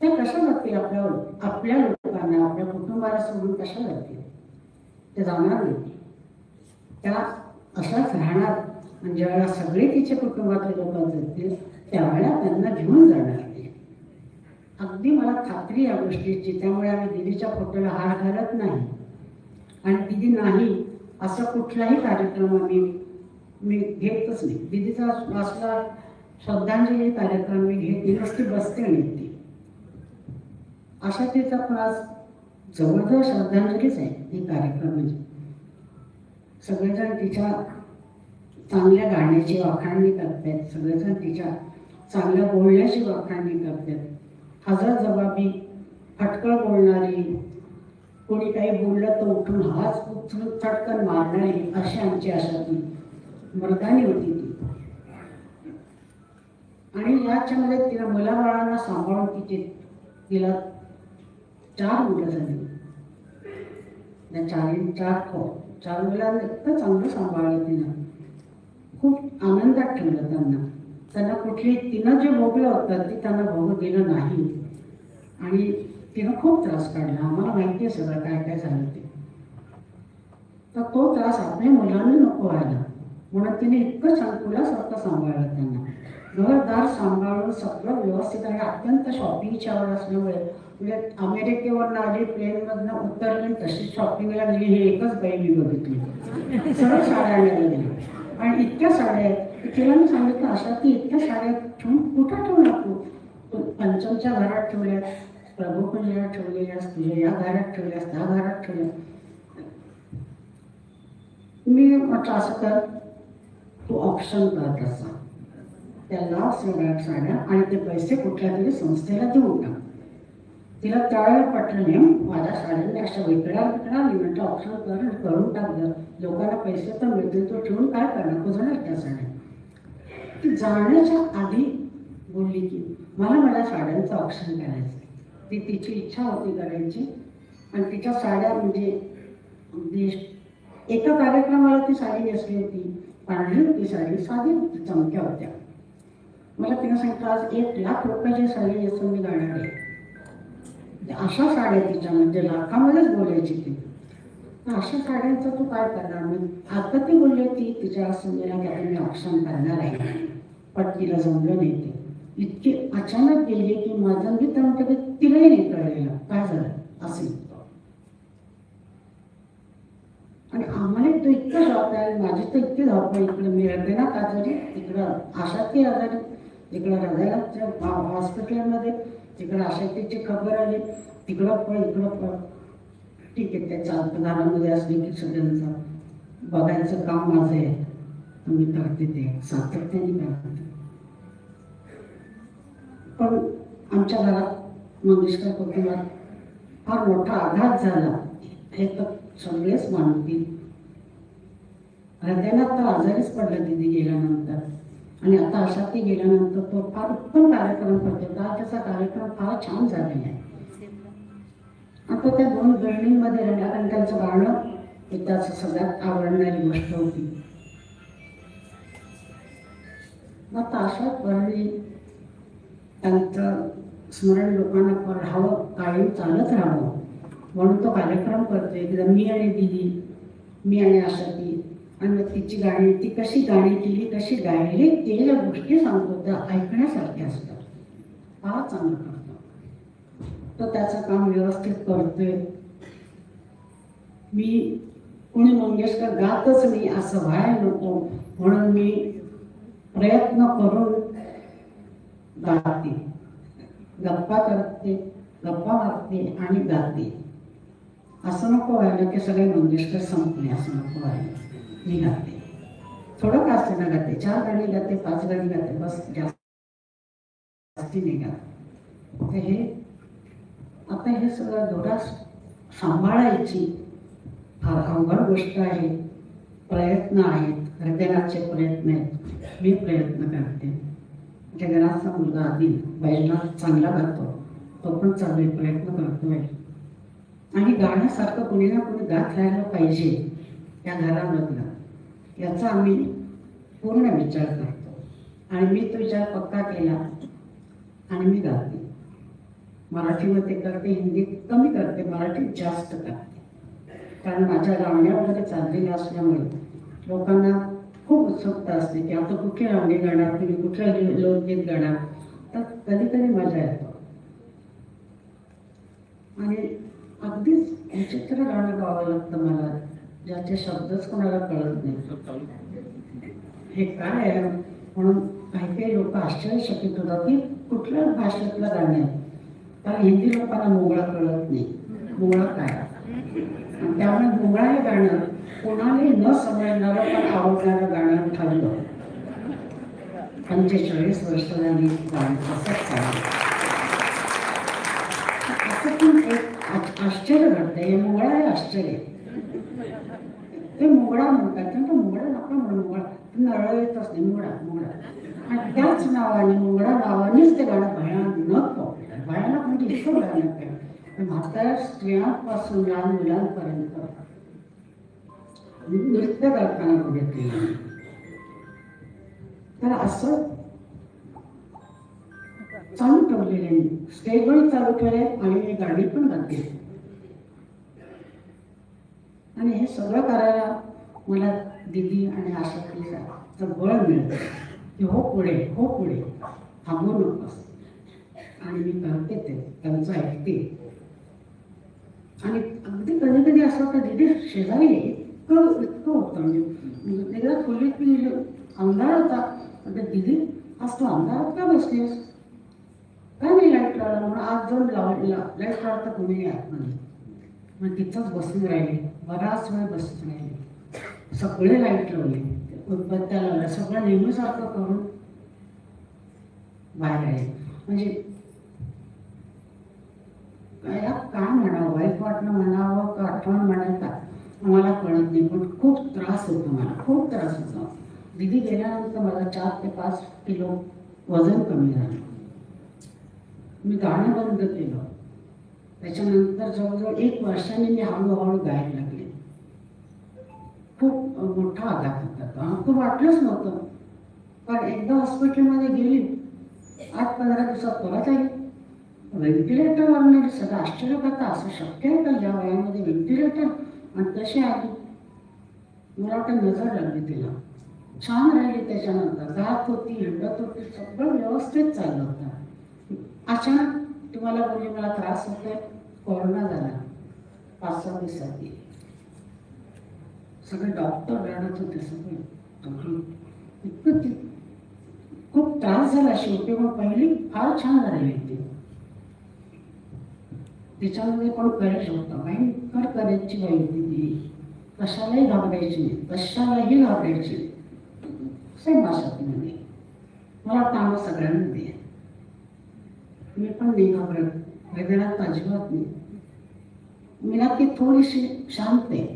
त्या कशा जातील आपल्या लोकांना, आपल्या कुटुंबाला सोडून कशा जातील? ते जाणार नाही. त्या अशाच राहणार. आणि ज्यावेळेला सगळे तिचे कुटुंबातले लोक जातील त्यावेळेला त्यांना घेऊन जाणार ते. अगदी मला खात्री या गोष्टीची. त्यामुळे आम्ही दीदीच्या फोटोला हार घालत नाही. आणि दीदी नाही असा कुठलाही कार्यक्रम मी घेतच नाही. दीदीचा असला श्रद्धांजली कार्यक्रम मी घेतली नसती, बसते आणि ती अशा तिचा पण आज जवळजवळ श्रद्धांजलीच आहे ती कार्यक्रम. म्हणजे सगळेजण तिच्या चांगल्या गाण्याची वाखाणणी करतात, सगळेजण तिच्या चांगल्या बोलण्याची वाखाणणी करतात. हजर जबाबी, फटकळ बोलणारी, कोणी काही बोललं तर उठून हात उचलून चटकन मारणारी, अशी आमची आशा ती मर्दानी होती ती. आणि याच्यामध्ये तिला मुलाबाळांना सांभाळून तिला 4 मुलं झाली. त्या 4 मुलांना इतकं चांगलं सांभाळलं तिनं. खूप आनंदात ठेवलं त्यांना तिनं जे भोगलं होतं ते त्यांना भोगू दिलं नाही. आणि तिनं खूप त्रास काढला. आम्हाला माहिती आहे सगळं काय काय झालं ते. तर तो त्रास आपल्या मुलांना नको व्हायला म्हणून तिने इतकं छान मुलासारखं सांभाळलं त्यांना. घरदार सांभाळून सगळं व्यवस्थित. आणि अत्यंत शॉपिंगची आवड असल्यामुळे म्हणजे अमेरिकेवरनं आली, प्लेनमधनं उतरली, तशीच शॉपिंगला गेली. हे एकच बाई मी बघितली. सगळं साड्या गेली. आणि इतक्या साड्या आहेत तिला मी सांगितलं, अशा ती इतक्या साड्या ठेवून कुठं ठेवणार तू? पंचमच्या घरात ठेवल्यास, प्रभुकुंजात ठेवलेल्यास, तुझ्या या घरात ठेवल्यास, त्या घरात ठेवल्या. मी म्हटलं असं कर, तू ऑप्शन कर तसा, त्याला सगळ्या साड्या आणि ते पैसे कुठल्या तरी संस्थेला देऊन टाक. तिला त्यावेळेला पटलं नाही, माझ्या साड्यांनी अशा विकड्या म्हटलं ऑप्शन करून टाकलं, लोकांना पैसे तर मिळतील, तो ठेवून काय करणार, कुजणार त्या साड्या. ती जाण्याच्या आधी बोलली की मला माझ्या साड्यांचं ऑप्शन करायचं. ती तिची इच्छा होती करायची आणि तिच्या साड्या म्हणजे अगदी एका कार्यक्रमाला ती साडी नेसली होती, पांढरी होती साडी, साधी होती, चमक्या होत्या. मला तिनं सांगितलं आज 1,00,000 रुपयाची साडी नेसून मी गाणार आहे. अशा साड्या तिच्या म्हणजे लाखामध्येच बोलायची ती. अशा साड्यांचं तू काय करणार. मी आता ती बोलली ती तिच्या सुनेला की आता मी ऑप्शन करणार आहे, पण तिला जमलं नाही. ते इतकी अचानक गेली की माझं मी तर म्हणते तिलाही नाही कळलेलं काय झालं असेल. आणि आम्हाला तो इतका जॉब आहे, माझी तर इतकी धावपळ. इकडे मी हृदयनाथ आजारी, तिकडं आशाती आजारी, इकडं हृदयनाथच्या हॉस्पिटलमध्ये, तिकडं आशातीची खबर आली, तिकडं पळ इकडं पळ. ठीक आहे, त्याच्या घरामध्ये असले की सगळ्यांचं बघायचं काम माझं आहे, मी करते ते सातत्याने करते. पण आमच्या घरात मंगेशकर कुटुंबात फार मोठा आघात झाला हे तर सगळेच मानतील. हृदयाला तर आजारीच पडला दिदी गेल्यानंतर, आणि आता अशा ती गेल्यानंतर तो फार उत्तम कार्यक्रम करतो. त्याचा कार्यक्रम फार छान झालेला आहे. आता त्या 2 बहिणींमध्ये रडला, कारण त्यांचं गाणं हे त्याचं सगळ्यात आवडणारी गोष्ट होती. आता अशा बहिणी त्यांचं स्मरण लोकांना राहावं, कायम चालत राहावं म्हणून तो कार्यक्रम करतोय. एकदा मी आणि दिदी, मी आणि आशाती, आणि मग तिची गाणी, ती कशी गाणी केली, कशी गायली, ते ज्या गोष्टी सांगतो त्या ऐकण्यासारख्या असतात. फार चांगलं करतो तो, त्याचं काम व्यवस्थित करतोय. मी कोणी मंगेशकर गातच नाही असं व्हायला नको म्हणून मी प्रयत्न करून गाते, गप्पा करते, गप्पा मारते आणि गाते. असं नको व्हायला की सगळे मंगेशकर संपले, असं नको व्हायला. मी गाते, थोडं का असते ना गाते, 4 गाणी गाते, 5 गाणी गाते, बस, जास्ती नाही गाते. तर हे आता हे सगळं धोरा सांभाळायची फार अवघड गोष्ट आहे. प्रयत्न आहेत, हृदयाचे प्रयत्न आहेत, मी प्रयत्न करते. जगनाचा मुलगा आधी बैलना चांगला गातो, तो पण चांगले प्रयत्न करतोय. आणि गाण्यासारखं कोणी ना कोणी गात राहायला पाहिजे त्या घरामधलं, याचा आम्ही पूर्ण विचार करतो. आणि मी तो विचार पक्का केला आणि मी गाते. मराठीमध्ये करते, हिंदीत कमी करते, मराठीत जास्त करते. कारण माझ्या लावण्यामध्ये चाललेलं असल्यामुळे लोकांना खूप उत्सुकता असते की आता कुठे लावणी गाणार, तुम्ही कुठलं लोकगीत गाणार. तर कधी कधी मजा येतो. आणि अगदीच विचित्र गाणं गावं लागतं मला, ज्याचे शब्दच कोणाला कळत नाही. हे काय आहे म्हणून काही काही लोक आश्चर्यचकित होतात की कुठल्या भाषेतलं गाणं आहे. कारण हिंदी लोकांना मोगळा कळत नाही, मोगळा काय. त्यामुळे मोगळा हे गाणं कोणालाही न समजणारं पण आवडणारं गाणं ठरलं. 45 वर्ष झाली गाणं असंच चाललं. असं पण एक आश्चर्य घडतं. हे मोगळा हे आश्चर्य. ते मोगळा म्हणतात, तर मोगळा नका म्हणून, मोगळा नळ येतच नाही, मोगळा मोगळा. आणि त्याच नावाने मोगळा नावानेच ते गाणं भयानक पॉप्युलर, भयानक म्हणजे इतकं भयानक आहे. म्हाताऱ्या स्त्रियांपासून लहान मुलांपर्यंत नृत्य करताना बघितले. तर असं चालू ठेवलेले, स्टेजवर चालू ठेवले आणि मी गाणी पण गाते. आणि हे सगळं करायला मला दिदी आणि आशातीचं बळ मिळतं की हो पुढे, हो पुढे, थांबू नकोस. आणि मी करते ते, त्यांचं ऐकते. आणि अगदी कधी कधी असं होतं दिदी शेजारी इतकं इतकं होतं, म्हणजे एकदा खोलीत मी अंधार होता, म्हणजे दिदी आज तू अंधारात का बसलीस, काय नाही लाईट लावला म्हणून आज जाऊन लाईट लावता कोणी आतमध्ये. मग तिथंच बसून राहिले, बराच वेळ बसून राहिले. सगळे लाईट लावले, उदबत्त्या लावल्या, सगळं नेहमीसारखं करून बाहेर आले. म्हणजे काय म्हणावं, वाईट वाटणं म्हणावं का आठवण म्हणावं का मला कळत नाही, पण खूप त्रास होतो, मला खूप त्रास होतो. दिदी गेल्यानंतर मला 4 ते 5 किलो वजन कमी झालं. मी गाणं बंद केलं. त्याच्यानंतर जवळजवळ 1 वर्षाने मी हळूहळू गायला लागले. खूप मोठा आघात होता, खूप वाटलंच नव्हतं. पण एकदा हॉस्पिटलमध्ये गेली, 8-15 दिवसात परत आली. व्हेंटिलेटर आणणारी सगळं आश्चर्य करता, असं शक्य आहे का या वयामध्ये व्हेंटिलेटर? आणि तशी आली. मला वाटतं नजर लागली तिला. छान राहिली. त्याच्यानंतर गात होती, हिंडत होती, सगळं व्यवस्थित चाललं होतं. अचानक तुम्हाला बोलली मला त्रास होतोय, कोरोना झाला. 5-6 दिवसांनी सगळे डॉक्टर रडत होते, सगळे इतकं खूप त्रास झाला. शेवटी मग पहिली फार छान राहिली ती. तिच्यामध्ये पण करेज होता, भयंकर करेजची बाई होती ती. कशालाही घाबरायची नाही, कशालाही घाबरायची नाही. सेम भाषातमध्ये मला वाटतं सगळ्यांमध्ये मी पण नाही घाबरत, वेदनात अजिबात नाही. मी ना ती थोडीशी शांत आहे,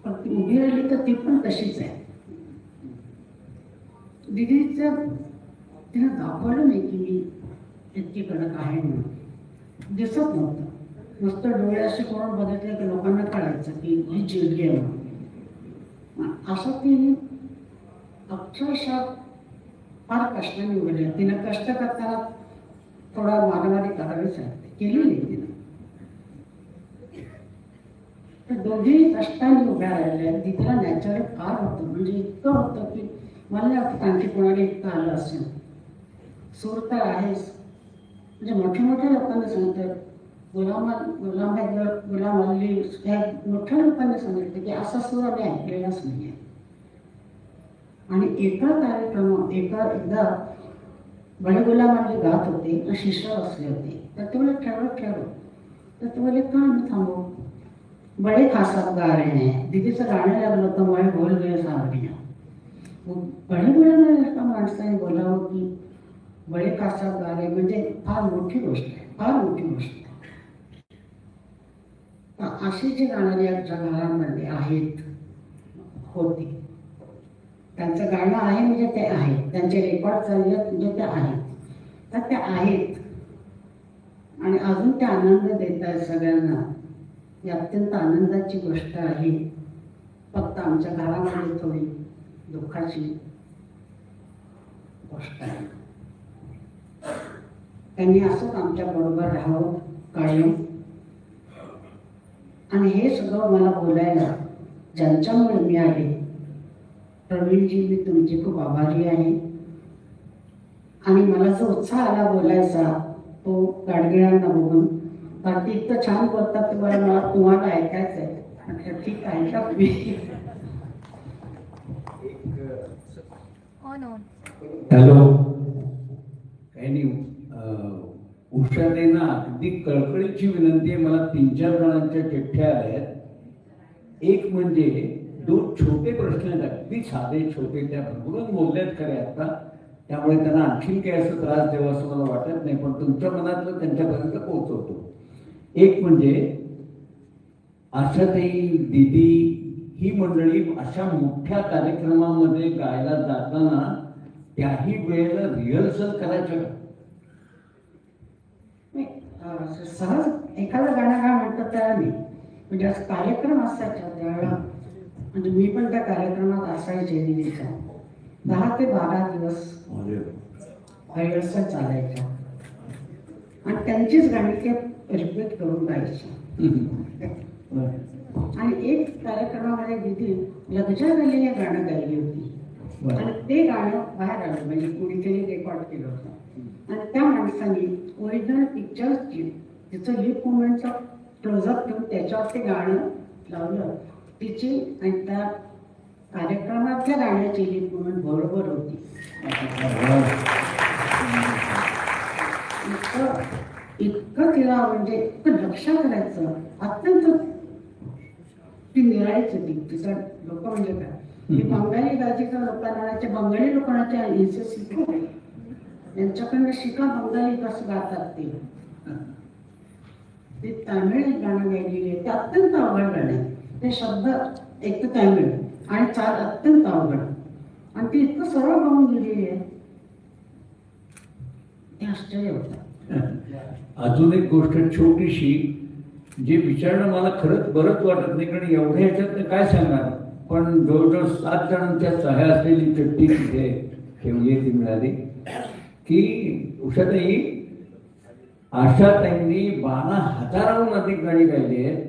पण ती उभी राहिली तर ती पण तशीच आहे. दिदीचं तिला दाखवलं नाही की मी इतकी कडक आहे म्हणून. दिसत नव्हतं. नुसतं डोळे असे करून बघितले की लोकांना कळायचं की ही चिडली आहे म्हणून. असं ती अक्षरशः फार कष्टाने उभे. तिनं कष्ट करताना थोडा मागणारी करावीच आहे, केलेली तिनं. तर दोघेही कष्टाने उभ्या राहिल्या. तिला नॅचरल फार होतं, म्हणजे इतकं होतं की मला नाही वाटतं आणखी कोणाला इतकं आलं असेल. सूर तर आहेच, म्हणजे मोठ्या मोठ्या लोकांना सांगतात, गुलाम अली ह्या मोठ्या लोकांनी सांगितलं की असा सूर आम्ही ऐकलेलाच नाही आहे. आणि एकदा बडे गुलाम अली गात होते, शिष्य बसले होते. तर ते बोले ठरव. तर ते बोले का आम्ही थांबू, बडे खासा गा रहे हैं. दीदीचं गाणं लागलं होतं, मला बोल गए सावरिया. बडे गुलाम अली माणसाने बोलावं की बडे खासा गा रहे, म्हणजे फार मोठी गोष्ट आहे, फार मोठी गोष्ट आहे. अशी जी गाणारी जगामध्ये आहेत होती, त्यांचं गाणं आहे म्हणजे ते आहेत, त्यांचे रेकॉर्ड चालले म्हणजे ते आहेत, तर ते आहेत. आणि अजून ते आनंद देत आहेत सगळ्यांना. ही अत्यंत आनंदाची गोष्ट आहे. फक्त आमच्या घरामध्ये थोडी दुःखाची गोष्ट आहे. त्यांनी असंच आमच्या बरोबर राहावं कायम. आणि हे सगळं मला बोलायला ज्यांच्यामुळे मी आले, प्रवीणजी, मी तुमची खूप आभारी आहे. आणि मला जो उत्साह आला बोलायचा तो गाडगिळांना बघून, कारण ते इतकं छान बोलतात तुम्हाला ऐकायचं आहे. ठीक आहे का मी हॅलो. काही नाही, उषाताईंना अगदी कळकळीची विनंती आहे. मला 3-4 जणांच्या चिठ्ठ्या आल्या आहेत. एक म्हणजे 2 छोटे प्रश्न आहेत, अगदी साधे छोटे, त्या भरपूरच बोलल्यात खरे आता, त्यामुळे त्यांना आणखीन काही असं त्रास द्यावा असं मला वाटत नाही, पण तुमच्या मनातलं त्यांच्यापर्यंत पोहोचवतो. एक म्हणजे आशाताई, दीदी ही मंडळी अशा मोठ्या कार्यक्रमामध्ये गायला जाताना त्याही वेळेला रिहर्सल करायचं सहज एखादं गाणं काय म्हणतात त्याला नाही, म्हणजे असं कार्यक्रम असायचा त्यावेळेला. म्हणजे मी पण त्या कार्यक्रमात असायचे. दिदीचा 10 ते 12 दिवस रिहर्सल चालायच्या आणि त्यांचीच गाणी ते रिपीट करून गायची. आणि एक कार्यक्रमामध्ये दिदी लग्जा गली हे गाणं गायली होती आणि ते गाणं बाहेर आलं, म्हणजे कुणीतरी रेकॉर्ड केलं होतं. आणि त्या माणसाने ओरिजिनल पिक्चर्सची तिचं लिप मुवमेंटचा क्लोजअप ठेवून त्याच्यावर ते गाणं लावलं. तिची आणि त्या कार्यक्रमातल्या गाण्याची लिप मुवमेंट बरोबर होती. इतकं तिला म्हणजे इतकं लक्षात राहायचं, अत्यंत ती निराळीच होती. तिचं लोक म्हणजे काय मी बंगाली गायिका लोकांना बंगाली लोकांना याचं शिकवले, यांच्याकडनं शिका बंगाली कसं गातात ते तामिळ गाणं गायलेली आहे, ते अत्यंत अवघड गाणं आहे. ते शब्द एक तर तामिळ आणि चाल अत्यंत अवघड, आणि ते इतकं सरळ गाऊन गेलेली आहे, ते आश्चर्य होतं. अजून एक गोष्ट छोटीशी जे विचारणं मला खरंच बरंच वाटत नाही, कारण एवढ्या ह्याच्यात काय सांगणार, पण जवळजवळ 7 जणांच्या सह्या असलेली चिठ्ठी तिथे ठेवली ती मिळाली की उषाताई आशाताईंनी 12,000हून अधिक गाणी गायली आहेत.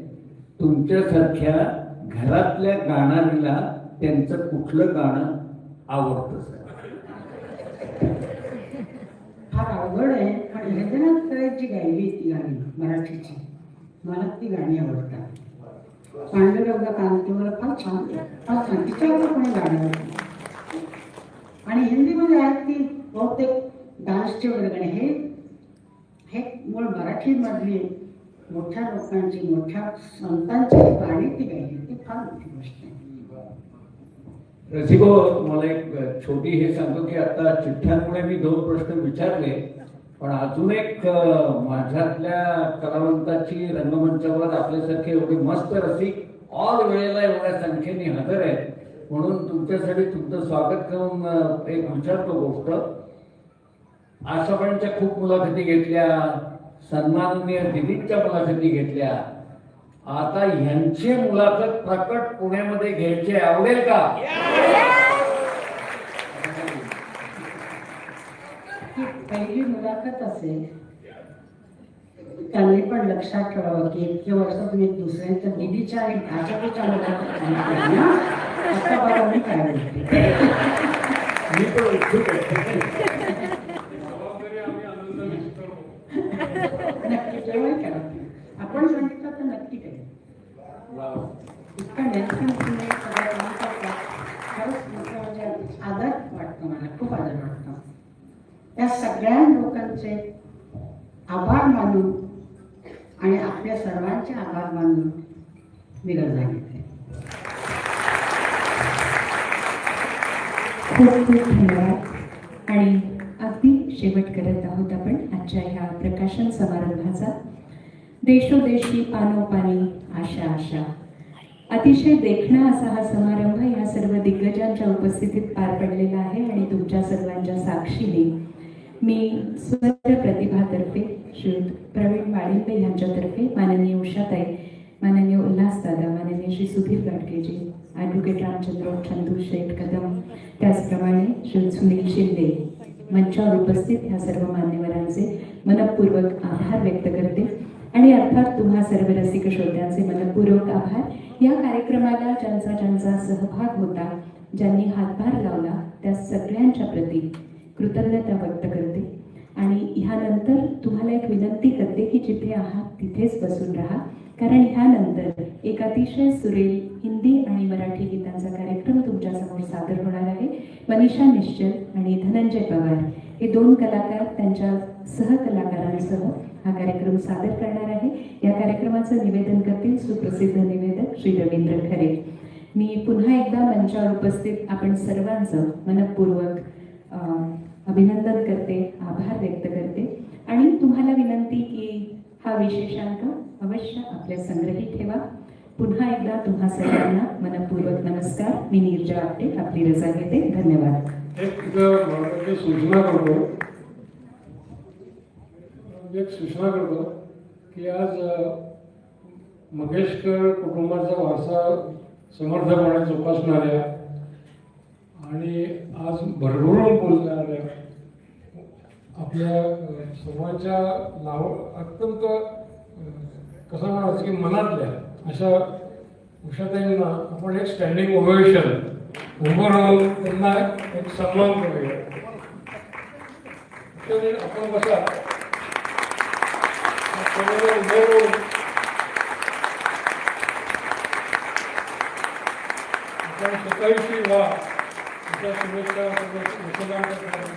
तुमच्यासारख्या घरातल्या गाणारीला त्यांचं कुठलं गाणं आवडतं सर? फार अवघड आहे, पण हृदयनाथ करायची गायली ती गाणी मराठीची, मला ती गाणी आवडतात. पांडुरंग कांतीवर फार छान, फार छान तिच्यावर पण गाणी आवडतात. आणि हिंदीमध्ये आहेत ती बहुतेक डान्सचे वगैरे गाणी. हे मूळ मराठीमधली मोठ्या लोकांची, मोठ्या संतांची गाणी ती गायली, ती फार मोठी गोष्ट आहे. रसिको, तुम्हाला एक छोटी हे सांगतो की आता चिठ्ठ्यांमुळे मी 2 प्रश्न विचारले, पण अजून एक माझ्यातल्या कलावंताची रंगमंचावर आपल्यासारखे एवढे मस्त रसिक ऑल वेळेला एवढ्या संख्येने हजर आहेत, म्हणून तुमच्यासाठी तुमचं स्वागत करून एक विचारतो गोष्ट. आशाबाईंच्या खूप मुलाखती घेतल्या, सन्माननीय दिदींच्या मुलाखती घेतल्या, आता ह्यांची मुलाखत प्रकट पुण्यामध्ये घ्यायची आवडेल का? ही पहिली मुलाखत असेल, त्यांनी पण लक्षात ठेवावं की इतके वर्ष तुम्ही दुसऱ्यांच्या दिदीच्या आणि भाजपच्या मुलाखत सांगितल्या ना, आता बघा मी काय बोलते. मी पण उत्सुक आहे. नक्की जेव्हा करा, आपण सांगितलं तर नक्की करेल. इतका नेटकन तुम्ही सगळं काम करता, खरंच तुमचं म्हणजे आदर वाटतो, मला खूप आदर वाटतो. त्या सगळ्या लोकांचे आभार मानून आणि आपल्या सर्वांचे आभार मानून मी रजा घेते. खूप खूप धन्यवाद. आणि अगदी शेवट करत आहोत आपण आजच्या ह्या प्रकाशन समारंभाचा. देशोदेशी पानोपानी आशा आशा, अतिशय देखणा असा हा समारंभ या सर्व दिग्गजांच्या उपस्थितीत पार पडलेला आहे. आणि तुमच्या सर्वांच्या साक्षीने मी स्वर प्रतिभातर्फे श्री प्रवीण वाळिंबे यांच्यातर्फे माननीय उषाताई, माननीय उल्हासदादा, माननीय श्री सुधीर गाडगेजी, ॲडव्होकेट रामचंद्र चंदू शेठ कदम, त्याचप्रमाणे श्री सुनील शिंदे मंचावर उपस्थित ह्या सर्व मान्यवरांचे मनपूर्वक आभार व्यक्त करते. आणि अर्थात तुम्हा सर्व रसिक श्रोत्यांचे मनपूर्वक आभार. या कार्यक्रमाला ज्यांचा सहभाग होता, ज्यांनी हातभार लावला, त्या सगळ्यांच्या प्रती कृतज्ञता व्यक्त करते. आणि ह्यानंतर तुम्हाला एक विनंती करते की जिथे आहात तिथेच बसून राहा, कारण ह्यानंतर एक अतिशय सुरेल हिंदी आणि मराठी गीतांचा कार्यक्रम तुमच्यासमोर सादर होणार आहे. मनीषा निश्चल आणि धनंजय पवार हे 2 कलाकार त्यांच्या सहकलाकारांसह हा कार्यक्रम सादर करणार आहे. या कार्यक्रमाचं निवेदन करतील सुप्रसिद्ध निवेदक श्री रवींद्र खरे. मी पुन्हा एकदा मंचावर उपस्थित आपण सर्वांचं मनपूर्वक अभिनंदन करते, आभार व्यक्त करते. आणि तुम्हाला विनंती की हा विशेषांक अवश्य आपल्या संग्रही ठेवा. पुन्हा एकदा तुम्हा सर्वांना मनपूर्वक नमस्कार. मी नीरजा आपटे आपली रजा घेते. धन्यवाद. एक सूचना करतो की आज मंगेशकर कुटुंबाचा वारसा समर्थपणे जोपासणाऱ्या आणि आज भरभरून बोलणाऱ्या आपल्या सर्वांच्या अत्यंत कसं म्हणायचं की मनातल्या अशा उषाताईंना आपण एक स्टँडिंग ओव्हेशन उभं राहून त्यांना एक सन्मान करूया. आपण बसा, उभे राहून आपण स्वतःशी व्हा अशा शुभेच्छा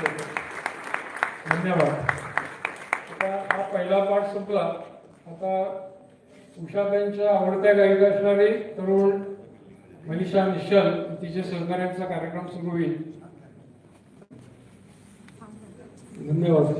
देतो. धन्यवाद. आता हा पहिला पाठ संपला. आता उषाताईंच्या आवडत्या गायिका असणारी तरुण मनीषा निश्चल तिच्या सहकार्यांचा कार्यक्रम सुरू होईल. धन्यवाद.